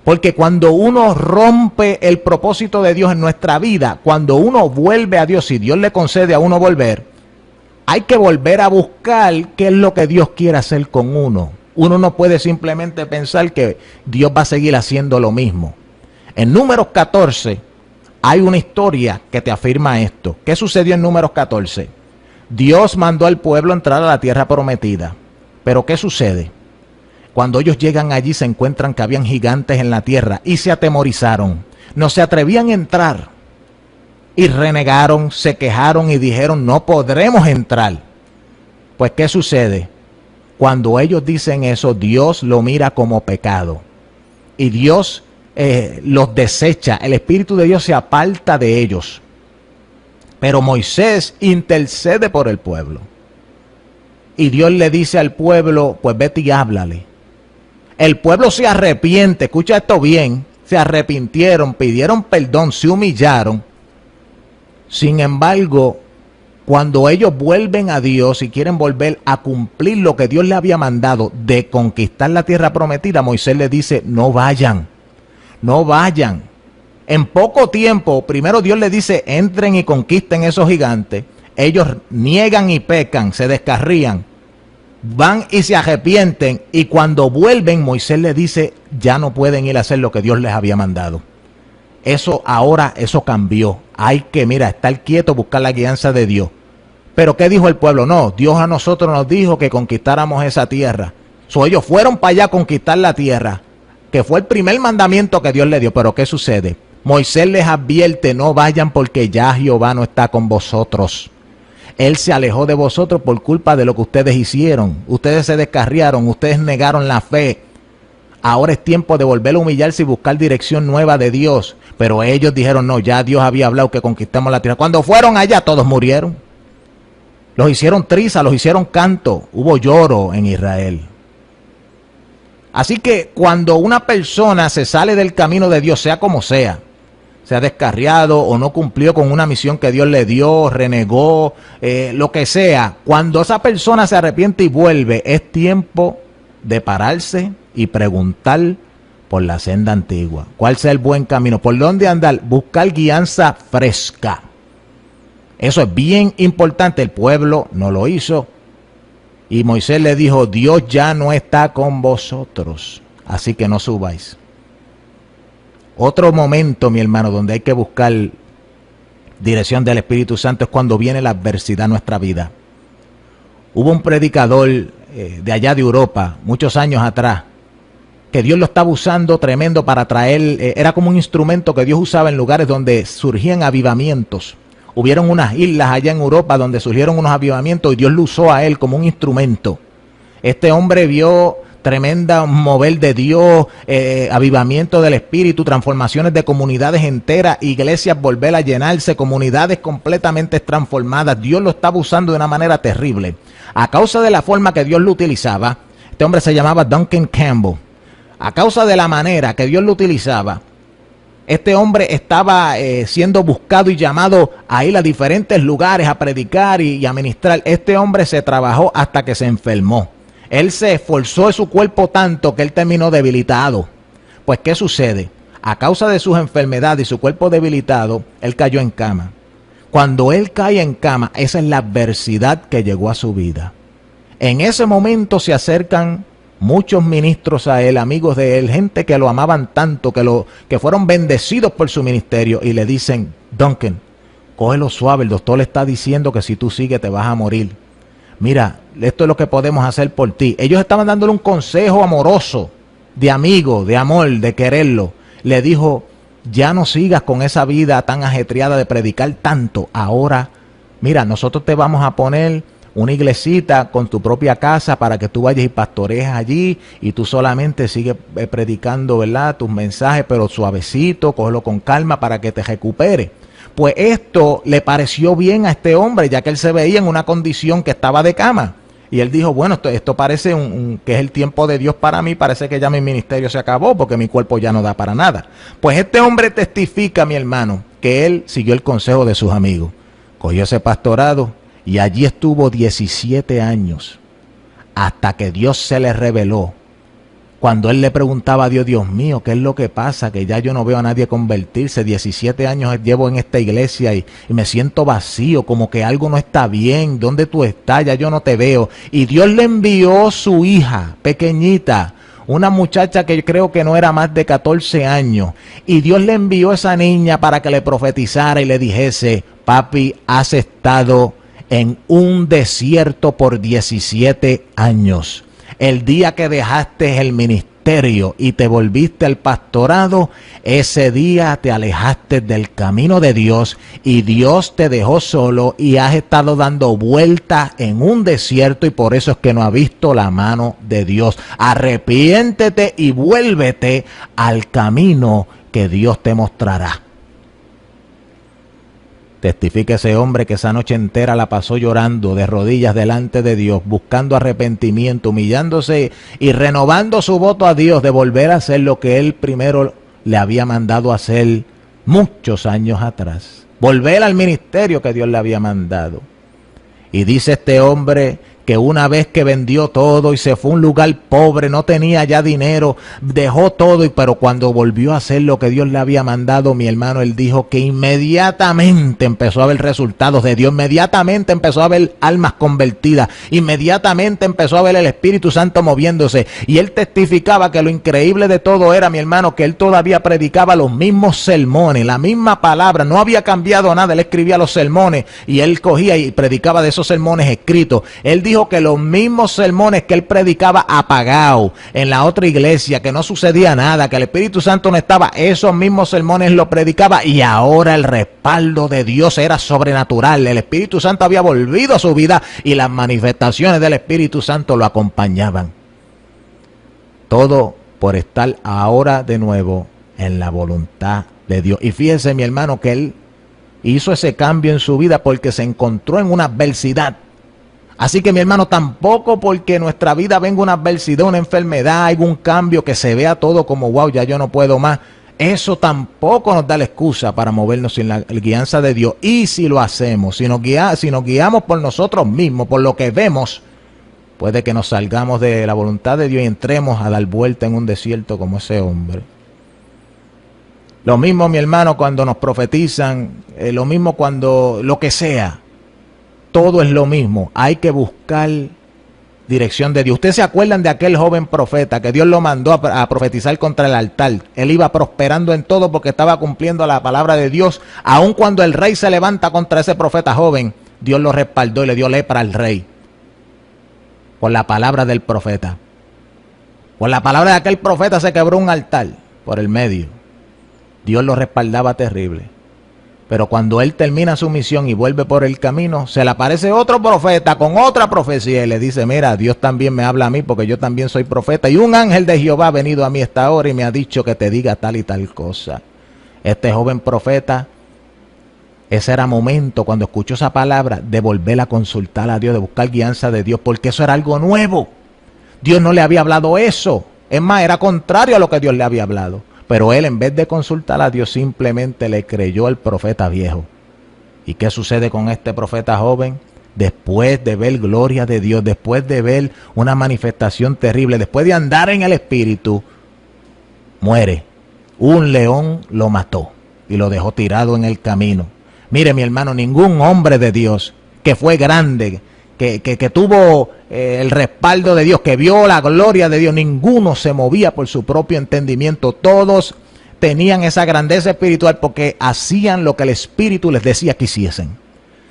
Porque cuando uno rompe el propósito de Dios en nuestra vida, cuando uno vuelve a Dios y Dios le concede a uno volver, hay que volver a buscar qué es lo que Dios quiere hacer con uno. Uno no puede simplemente pensar que Dios va a seguir haciendo lo mismo. En Números 14 hay una historia que te afirma esto. ¿Qué sucedió en Números 14? Dios mandó al pueblo a entrar a la tierra prometida. Pero ¿qué sucede? Cuando ellos llegan allí se encuentran que habían gigantes en la tierra y se atemorizaron. No se atrevían a entrar. Y renegaron, se quejaron y dijeron: no podremos entrar. Pues ¿qué sucede? Cuando ellos dicen eso, Dios lo mira como pecado. Y Dios los desecha, el Espíritu de Dios se aparta de ellos. Pero Moisés intercede por el pueblo. Y Dios le dice al pueblo, pues vete y háblale. El pueblo se arrepiente, escucha esto bien, se arrepintieron, pidieron perdón, se humillaron. Sin embargo, cuando ellos vuelven a Dios y quieren volver a cumplir lo que Dios les había mandado de conquistar la tierra prometida, Moisés les dice, no vayan, no vayan. En poco tiempo, primero Dios les dice, entren y conquisten esos gigantes. Ellos niegan y pecan, se descarrían, van y se arrepienten, y cuando vuelven, Moisés les dice, ya no pueden ir a hacer lo que Dios les había mandado. Eso ahora, eso cambió. Hay que, mira, estar quieto, buscar la guianza de Dios. Pero ¿qué dijo el pueblo? No, Dios a nosotros nos dijo que conquistáramos esa tierra. Ellos fueron para allá a conquistar la tierra, que fue el primer mandamiento que Dios les dio. Pero ¿qué sucede? Moisés les advierte, no vayan porque ya Jehová no está con vosotros. Él se alejó de vosotros por culpa de lo que ustedes hicieron. Ustedes se descarriaron, ustedes negaron la fe. Ahora es tiempo de volver a humillarse y buscar dirección nueva de Dios. Pero ellos dijeron, no, ya Dios había hablado que conquistamos la tierra. Cuando fueron allá, todos murieron. Los hicieron trizas, los hicieron canto. Hubo lloro en Israel. Así que cuando una persona se sale del camino de Dios, sea como sea, se ha descarriado o no cumplió con una misión que Dios le dio, renegó, lo que sea, cuando esa persona se arrepiente y vuelve, es tiempo de pararse y preguntar por la senda antigua. ¿Cuál sea el buen camino? ¿Por dónde andar? Buscar guianza fresca. Eso es bien importante. El pueblo no lo hizo. Y Moisés le dijo, Dios ya no está con vosotros, así que no subáis. Otro momento, mi hermano, donde hay que buscar dirección del Espíritu Santo es cuando viene la adversidad a nuestra vida. Hubo un predicador de allá de Europa, muchos años atrás, que Dios lo estaba usando tremendo para traer, era como un instrumento que Dios usaba en lugares donde surgían avivamientos. Hubieron unas islas allá en Europa donde surgieron unos avivamientos y Dios lo usó a él como un instrumento. Este hombre vio tremenda mover de Dios, avivamiento del Espíritu, transformaciones de comunidades enteras, iglesias volver a llenarse, comunidades completamente transformadas. Dios lo estaba usando de una manera terrible. A causa de la forma que Dios lo utilizaba, este hombre se llamaba Duncan Campbell. A causa de la manera que Dios lo utilizaba, este hombre estaba siendo buscado y llamado a ir a diferentes lugares a predicar y a ministrar. Este hombre se trabajó hasta que se enfermó. Él se esforzó en su cuerpo tanto que él terminó debilitado. Pues, ¿qué sucede? A causa de sus enfermedades y su cuerpo debilitado, él cayó en cama. Cuando él cae en cama, esa es la adversidad que llegó a su vida. En ese momento se acercan muchos ministros a él, amigos de él, gente que lo amaban tanto, que fueron bendecidos por su ministerio y le dicen, Duncan, cógelo suave, el doctor le está diciendo que si tú sigues te vas a morir. Mira, esto es lo que podemos hacer por ti. Ellos estaban dándole un consejo amoroso, de amigo, de amor, de quererlo. Le dijo, ya no sigas con esa vida tan ajetreada de predicar tanto. Ahora, mira, nosotros te vamos a poner una iglesita con tu propia casa para que tú vayas y pastorees allí y tú solamente sigues predicando, ¿verdad?, tus mensajes, pero suavecito, cógelo con calma para que te recupere. Pues esto le pareció bien a este hombre, ya que él se veía en una condición que estaba de cama. Y él dijo, bueno, esto parece que es el tiempo de Dios para mí, parece que ya mi ministerio se acabó porque mi cuerpo ya no da para nada. Pues este hombre testifica, mi hermano, que él siguió el consejo de sus amigos. Cogió ese pastorado y allí estuvo 17 años, hasta que Dios se le reveló. Cuando él le preguntaba a Dios, Dios mío, ¿qué es lo que pasa? Que ya yo no veo a nadie convertirse. 17 años llevo en esta iglesia y me siento vacío, como que algo no está bien. ¿Dónde tú estás? Ya yo no te veo. Y Dios le envió su hija pequeñita, una muchacha que creo que no era más de 14 años. Y Dios le envió a esa niña para que le profetizara y le dijese, papi, has estado en un desierto por 17 años. El día que dejaste el ministerio ministerio y te volviste al pastorado, ese día te alejaste del camino de Dios y Dios te dejó solo y has estado dando vueltas en un desierto y por eso es que no has visto la mano de Dios. Arrepiéntete y vuélvete al camino que Dios te mostrará. Testifica ese hombre que esa noche entera la pasó llorando de rodillas delante de Dios, buscando arrepentimiento, humillándose y renovando su voto a Dios de volver a hacer lo que él primero le había mandado hacer muchos años atrás. Volver al ministerio que Dios le había mandado. Y dice este hombre que una vez que vendió todo y se fue a un lugar pobre, no tenía ya dinero, dejó todo, pero cuando volvió a hacer lo que Dios le había mandado, mi hermano, él dijo que inmediatamente empezó a ver resultados de Dios, inmediatamente empezó a ver almas convertidas, inmediatamente empezó a ver el Espíritu Santo moviéndose, y él testificaba que lo increíble de todo era, mi hermano, que él todavía predicaba los mismos sermones, la misma palabra, no había cambiado nada, él escribía los sermones, y él cogía y predicaba de esos sermones escritos. Él dijo que los mismos sermones que él predicaba apagado en la otra iglesia, que no sucedía nada, que el Espíritu Santo no estaba, esos mismos sermones lo predicaba y ahora el respaldo de Dios era sobrenatural. El Espíritu Santo había volvido a su vida y las manifestaciones del Espíritu Santo lo acompañaban. Todo por estar ahora de nuevo en la voluntad de Dios. Y fíjese, mi hermano, que él hizo ese cambio en su vida porque se encontró en una adversidad. Así que, mi hermano, tampoco porque en nuestra vida venga una adversidad, una enfermedad, algún cambio que se vea todo como wow, ya yo no puedo más. Eso tampoco nos da la excusa para movernos sin la guianza de Dios. Y si lo hacemos, si nos guiamos por nosotros mismos, por lo que vemos, puede que nos salgamos de la voluntad de Dios y entremos a dar vuelta en un desierto como ese hombre. Lo mismo, mi hermano, cuando nos profetizan, lo mismo cuando lo que sea. Todo es lo mismo, hay que buscar dirección de Dios. ¿Ustedes se acuerdan de aquel joven profeta que Dios lo mandó a profetizar contra el altar? Él iba prosperando en todo porque estaba cumpliendo la palabra de Dios. Aun cuando el rey se levanta contra ese profeta joven, Dios lo respaldó y le dio lepra al rey. Por la palabra del profeta. Por la palabra de aquel profeta se quebró un altar por el medio. Dios lo respaldaba terrible. Pero cuando él termina su misión y vuelve por el camino, se le aparece otro profeta con otra profecía y le dice, mira, Dios también me habla a mí porque yo también soy profeta. Y un ángel de Jehová ha venido a mí esta hora y me ha dicho que te diga tal y tal cosa. Este joven profeta, ese era momento cuando escuchó esa palabra de volver a consultar a Dios, de buscar guianza de Dios, porque eso era algo nuevo. Dios no le había hablado eso. Es más, era contrario a lo que Dios le había hablado. Pero él, en vez de consultar a Dios, simplemente le creyó al profeta viejo. ¿Y qué sucede con este profeta joven? Después de ver gloria de Dios, después de ver una manifestación terrible, después de andar en el Espíritu, muere. Un león lo mató y lo dejó tirado en el camino. Mire, mi hermano, ningún hombre de Dios que fue grande, que tuvo el respaldo de Dios, que vio la gloria de Dios, ninguno se movía por su propio entendimiento. Todos tenían esa grandeza espiritual porque hacían lo que el Espíritu les decía que hiciesen.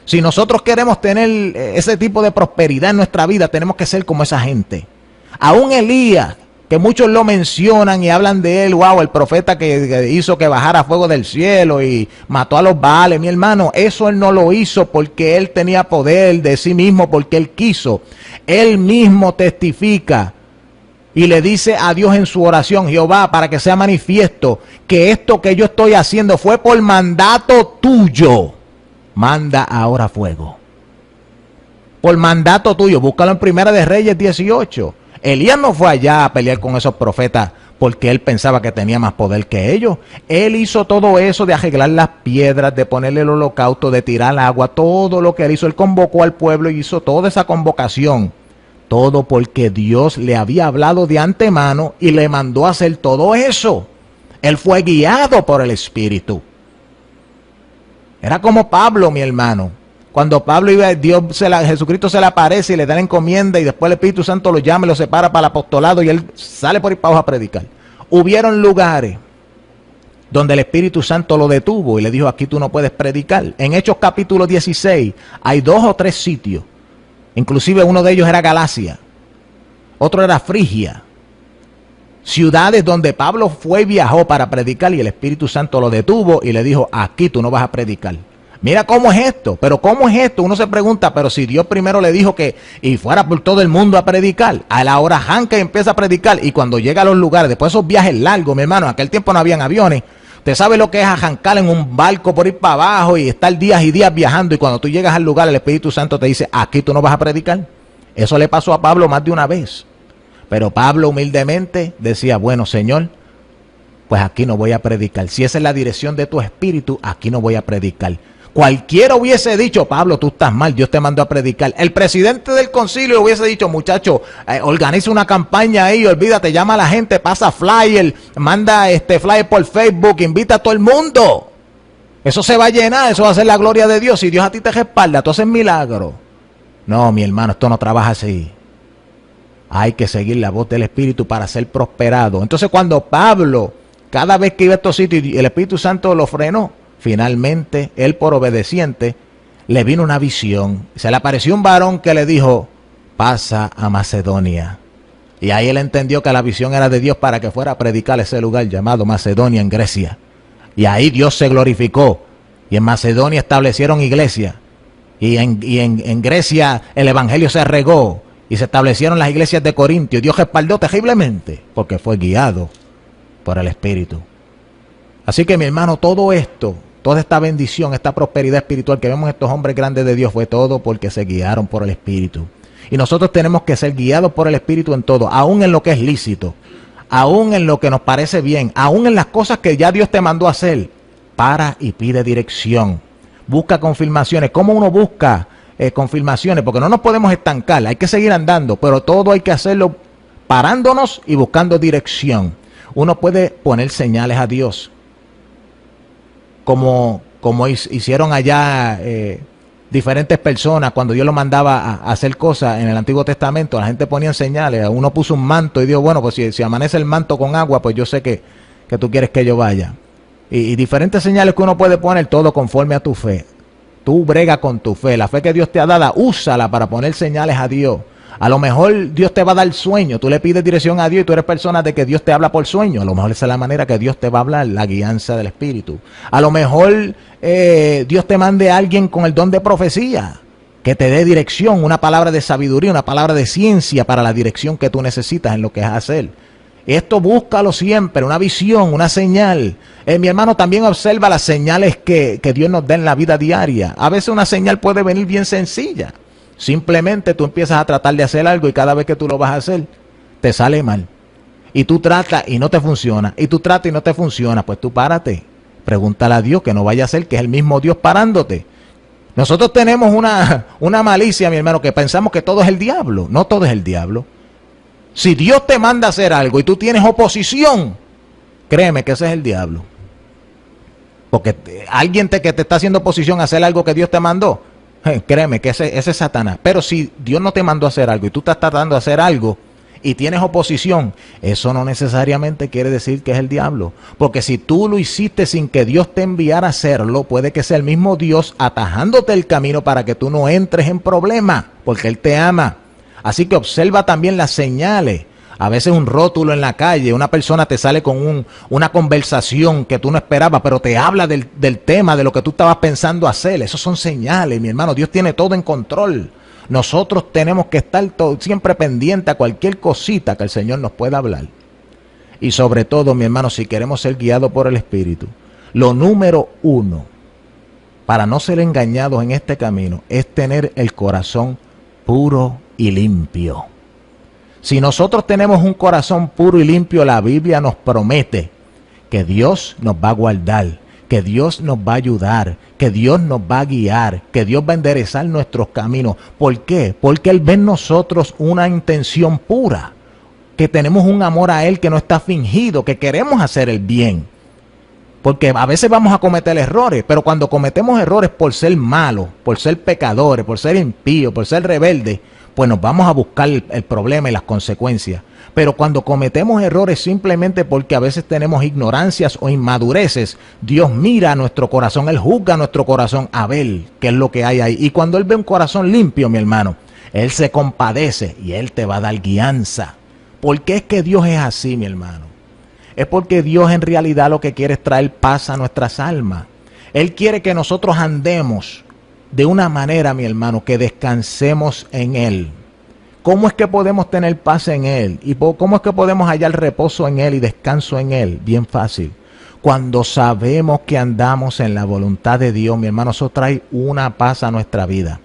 Si nosotros queremos tener ese tipo de prosperidad en nuestra vida, tenemos que ser como esa gente. Aún Elías, que muchos lo mencionan y hablan de él, wow, el profeta que hizo que bajara fuego del cielo y mató a los Baales. Mi hermano, eso él no lo hizo porque él tenía poder de sí mismo, porque él quiso. Él mismo testifica y le dice a Dios en su oración, Jehová, para que sea manifiesto que esto que yo estoy haciendo fue por mandato tuyo. Manda ahora fuego. Por mandato tuyo. Búscalo en Primera de Reyes 18. Elías no fue allá a pelear con esos profetas porque él pensaba que tenía más poder que ellos. Él hizo todo eso de arreglar las piedras, de ponerle el holocausto, de tirar agua, todo lo que él hizo. Él convocó al pueblo y hizo toda esa convocación. Todo porque Dios le había hablado de antemano y le mandó a hacer todo eso. Él fue guiado por el Espíritu. Era como Pablo, mi hermano. Cuando Pablo iba, Jesucristo se le aparece y le da la encomienda y después el Espíritu Santo lo llama y lo separa para el apostolado y él sale por ahí para abajo a predicar. Hubieron lugares donde el Espíritu Santo lo detuvo y le dijo, aquí tú no puedes predicar. En Hechos capítulo 16 hay 2 o 3 sitios. Inclusive uno de ellos era Galacia, otro era Frigia. ciudades donde Pablo fue y viajó para predicar, y el Espíritu Santo lo detuvo y le dijo, aquí tú no vas a predicar. Mira cómo es esto, pero cómo es esto. Uno se pregunta, pero si Dios primero le dijo que y fuera por todo el mundo a predicar, a la hora janca y empieza a predicar, y cuando llega a los lugares, después de esos viajes largos, mi hermano, en aquel tiempo no habían aviones. Usted sabe lo que es arrancar en un barco por ir para abajo y estar días y días viajando, y cuando tú llegas al lugar el Espíritu Santo te dice, aquí tú no vas a predicar. Eso le pasó a Pablo más de una vez. Pero Pablo humildemente decía, bueno, Señor, pues aquí no voy a predicar. Si esa es la dirección de tu espíritu, aquí no voy a predicar. Cualquiera hubiese dicho, Pablo, tú estás mal, Dios te mandó a predicar. El presidente del concilio hubiese dicho, muchacho, organiza una campaña ahí, olvídate, llama a la gente, pasa flyer, manda flyer por Facebook, invita a todo el mundo. Eso se va a llenar, eso va a ser la gloria de Dios. Si Dios a ti te respalda, tú haces milagro. No, mi hermano, esto no trabaja así. Hay que seguir la voz del Espíritu para ser prosperado. Entonces cuando Pablo, cada vez que iba a estos sitios, el Espíritu Santo lo frenó, finalmente, él por obedeciente, le vino una visión. Se le apareció un varón que le dijo, pasa a Macedonia. Y ahí él entendió que la visión era de Dios para que fuera a predicar ese lugar llamado Macedonia en Grecia. Y ahí Dios se glorificó. Y en Macedonia establecieron iglesia. Y en Grecia el evangelio se regó. Y se establecieron las iglesias de Corintio. Y Dios respaldó terriblemente porque fue guiado por el Espíritu. Así que mi hermano, todo esto, toda esta bendición, esta prosperidad espiritual que vemos en estos hombres grandes de Dios fue todo porque se guiaron por el Espíritu. Y nosotros tenemos que ser guiados por el Espíritu en todo, aún en lo que es lícito, aún en lo que nos parece bien, aún en las cosas que ya Dios te mandó a hacer. Para y pide dirección. Busca confirmaciones. ¿Cómo uno busca confirmaciones? Porque no nos podemos estancar, hay que seguir andando, pero todo hay que hacerlo parándonos y buscando dirección. Uno puede poner señales a Dios, como hicieron allá diferentes personas cuando Dios los mandaba a hacer cosas en el Antiguo Testamento. La gente ponía señales, uno puso un manto y dijo, bueno, pues si amanece el manto con agua, pues yo sé que tú quieres que yo vaya. Y diferentes señales que uno puede poner, todo conforme a tu fe. Tú brega con tu fe, la fe que Dios te ha dado, úsala para poner señales a Dios. A lo mejor Dios te va a dar sueño, tú le pides dirección a Dios y tú eres persona de que Dios te habla por sueño. A lo mejor esa es la manera que Dios te va a hablar, la guianza del Espíritu. A lo mejor Dios te mande a alguien con el don de profecía, que te dé dirección, una palabra de sabiduría, una palabra de ciencia para la dirección que tú necesitas en lo que es hacer. Esto búscalo siempre, una visión, una señal. Mi hermano, también observa las señales que Dios nos da en la vida diaria. A veces una señal puede venir bien sencilla. Simplemente tú empiezas a tratar de hacer algo y cada vez que tú lo vas a hacer, te sale mal. Y tú tratas y no te funciona. Y tú tratas y no te funciona. Pues tú párate. Pregúntale a Dios que no vaya a ser que es el mismo Dios parándote. Nosotros tenemos una malicia, mi hermano, que pensamos que todo es el diablo. No todo es el diablo. Si Dios te manda a hacer algo y tú tienes oposición, créeme que ese es el diablo. Porque alguien que te está haciendo oposición a hacer algo que Dios te mandó, créeme que ese es Satanás. Pero si Dios no te mandó a hacer algo y tú estás tratando de hacer algo y tienes oposición, eso no necesariamente quiere decir que es el diablo. Porque si tú lo hiciste sin que Dios te enviara a hacerlo, puede que sea el mismo Dios atajándote el camino para que tú no entres en problemas, porque Él te ama. Así que observa también las señales. A veces un rótulo en la calle, una persona te sale con una conversación que tú no esperabas, pero te habla del tema, de lo que tú estabas pensando hacer. Esos son señales, mi hermano. Dios tiene todo en control. Nosotros tenemos que estar siempre pendientes a cualquier cosita que el Señor nos pueda hablar. Y sobre todo, mi hermano, si queremos ser guiados por el Espíritu, lo número uno, para no ser engañados en este camino, es tener el corazón puro y limpio. Si nosotros tenemos un corazón puro y limpio, la Biblia nos promete que Dios nos va a guardar, que Dios nos va a ayudar, que Dios nos va a guiar, que Dios va a enderezar nuestros caminos. ¿Por qué? Porque Él ve en nosotros una intención pura, que tenemos un amor a Él que no está fingido, que queremos hacer el bien. Porque a veces vamos a cometer errores, pero cuando cometemos errores por ser malos, por ser pecadores, por ser impíos, por ser rebeldes, pues nos vamos a buscar el problema y las consecuencias. Pero cuando cometemos errores simplemente porque a veces tenemos ignorancias o inmadureces, Dios mira a nuestro corazón, Él juzga a nuestro corazón a ver qué es lo que hay ahí. Y cuando Él ve un corazón limpio, mi hermano, Él se compadece y Él te va a dar guianza ¿Por qué es que Dios es así, mi hermano? Es porque Dios en realidad lo que quiere es traer paz a nuestras almas. Él quiere que nosotros andemos de una manera, mi hermano, que descansemos en Él. ¿Cómo es que podemos tener paz en Él? ¿Y cómo es que podemos hallar reposo en Él y descanso en Él? Bien fácil. Cuando sabemos que andamos en la voluntad de Dios, mi hermano, eso trae una paz a nuestra vida.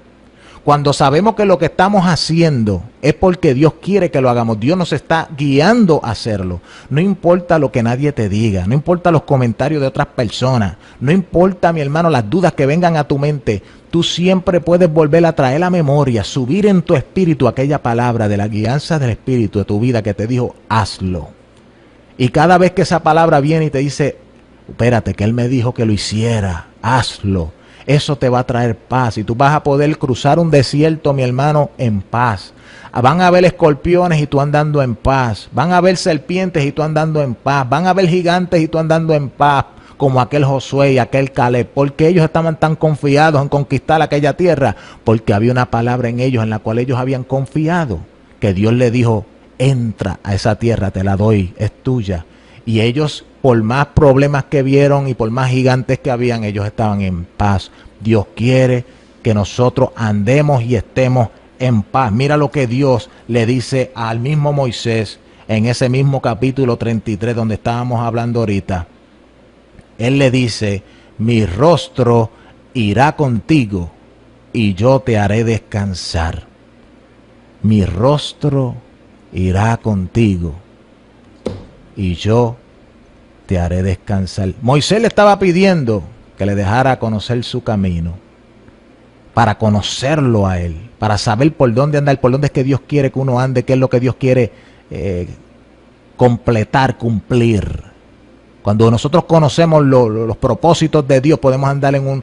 Cuando sabemos que lo que estamos haciendo es porque Dios quiere que lo hagamos, Dios nos está guiando a hacerlo. No importa lo que nadie te diga, no importa los comentarios de otras personas, no importa, mi hermano, las dudas que vengan a tu mente, tú siempre puedes volver a traer la memoria, subir en tu espíritu aquella palabra de la guianza del espíritu de tu vida que te dijo, hazlo. Y cada vez que esa palabra viene y te dice, espérate, que Él me dijo que lo hiciera, hazlo. Eso te va a traer paz y tú vas a poder cruzar un desierto, mi hermano, en paz. Van a haber escorpiones y tú andando en paz. Van a haber serpientes y tú andando en paz. Van a haber gigantes y tú andando en paz, como aquel Josué y aquel Caleb. Porque ellos estaban tan confiados en conquistar aquella tierra, porque había una palabra en ellos en la cual ellos habían confiado. Que Dios le dijo, entra a esa tierra, te la doy, es tuya. Y ellos, por más problemas que vieron y por más gigantes que habían, ellos estaban en paz. Dios quiere que nosotros andemos y estemos en paz. Mira lo que Dios le dice al mismo Moisés en ese mismo capítulo 33 donde estábamos hablando ahorita. Él le dice, mi rostro irá contigo y yo te haré descansar. Mi rostro irá contigo y yo te haré descansar. Moisés le estaba pidiendo que le dejara conocer su camino, para conocerlo a Él, para saber por dónde andar, por dónde es que Dios quiere que uno ande, qué es lo que Dios quiere completar, cumplir. Cuando nosotros conocemos los propósitos de Dios, podemos andar en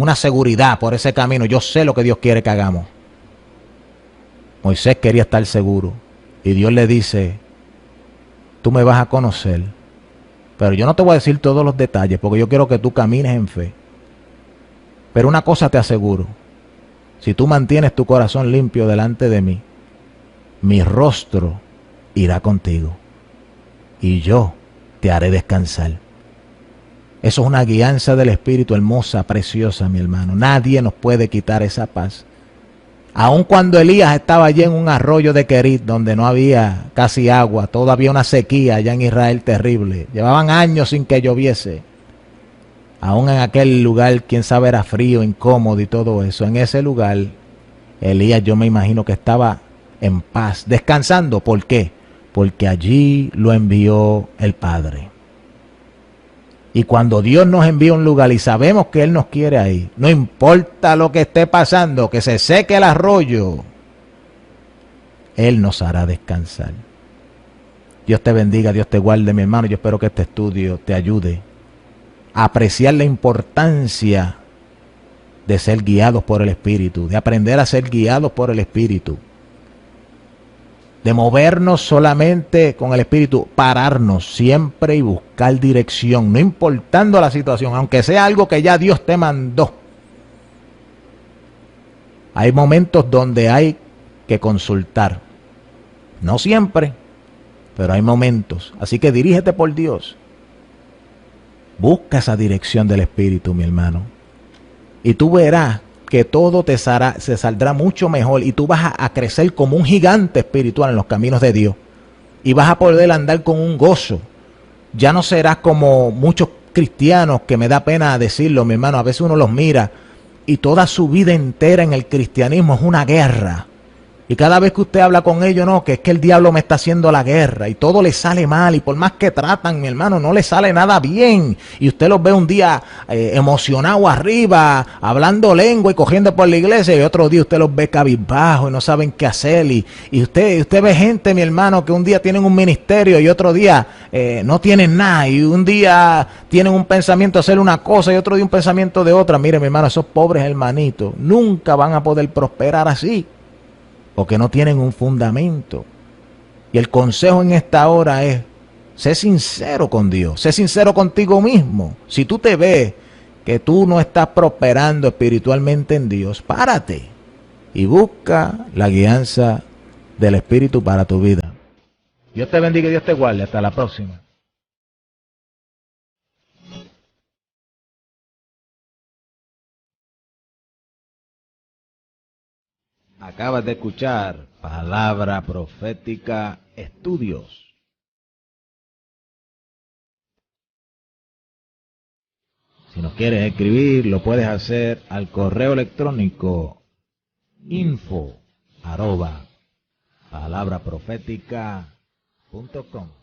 una seguridad por ese camino. Yo sé lo que Dios quiere que hagamos. Moisés quería estar seguro y Dios le dice, tú me vas a conocer, pero yo no te voy a decir todos los detalles porque yo quiero que tú camines en fe. Pero una cosa te aseguro, si tú mantienes tu corazón limpio delante de mí, mi rostro irá contigo y yo te haré descansar. Eso es una guianza del Espíritu hermosa, preciosa, mi hermano. Nadie nos puede quitar esa paz. Aun cuando Elías estaba allí en un arroyo de Querit, donde no había casi agua, todavía había una sequía allá en Israel terrible. Llevaban años sin que lloviese. Aún en aquel lugar, quién sabe, era frío, incómodo y todo eso. En ese lugar, Elías, yo me imagino que estaba en paz, descansando. ¿Por qué? Porque allí lo envió el Padre. Y cuando Dios nos envía a un lugar y sabemos que Él nos quiere ahí, no importa lo que esté pasando, que se seque el arroyo, Él nos hará descansar. Dios te bendiga, Dios te guarde, mi hermano. Yo espero que este estudio te ayude a apreciar la importancia de ser guiados por el Espíritu, de aprender a ser guiados por el Espíritu, de movernos solamente con el Espíritu, pararnos siempre y buscar dirección, no importando la situación, aunque sea algo que ya Dios te mandó. Hay momentos donde hay que consultar, no siempre, pero hay momentos, así que dirígete por Dios. Busca esa dirección del Espíritu, mi hermano, y tú verás que todo se saldrá mucho mejor y tú vas a crecer como un gigante espiritual en los caminos de Dios y vas a poder andar con un gozo. Ya no serás como muchos cristianos, que me da pena decirlo, mi hermano, a veces uno los mira y toda su vida entera en el cristianismo es una guerra. Y cada vez que usted habla con ellos, no, que es que el diablo me está haciendo la guerra y todo le sale mal y por más que tratan, mi hermano, no le sale nada bien. Y usted los ve un día emocionado arriba, hablando lengua y cogiendo por la iglesia, y otro día usted los ve cabizbajo y no saben qué hacer. Y usted ve gente, mi hermano, que un día tienen un ministerio y otro día no tienen nada. Y un día tienen un pensamiento de hacer una cosa y otro día un pensamiento de otra. Mire, mi hermano, esos pobres hermanitos nunca van a poder prosperar así, porque no tienen un fundamento. Y el consejo en esta hora es, sé sincero con Dios, sé sincero contigo mismo. Si tú te ves que tú no estás prosperando espiritualmente en Dios, párate y busca la guianza del Espíritu para tu vida. Dios te bendiga y Dios te guarde. Hasta la próxima. Acabas de escuchar Palabra Profética Estudios. Si nos quieres escribir, lo puedes hacer al correo electrónico info@palabraprofetica.com.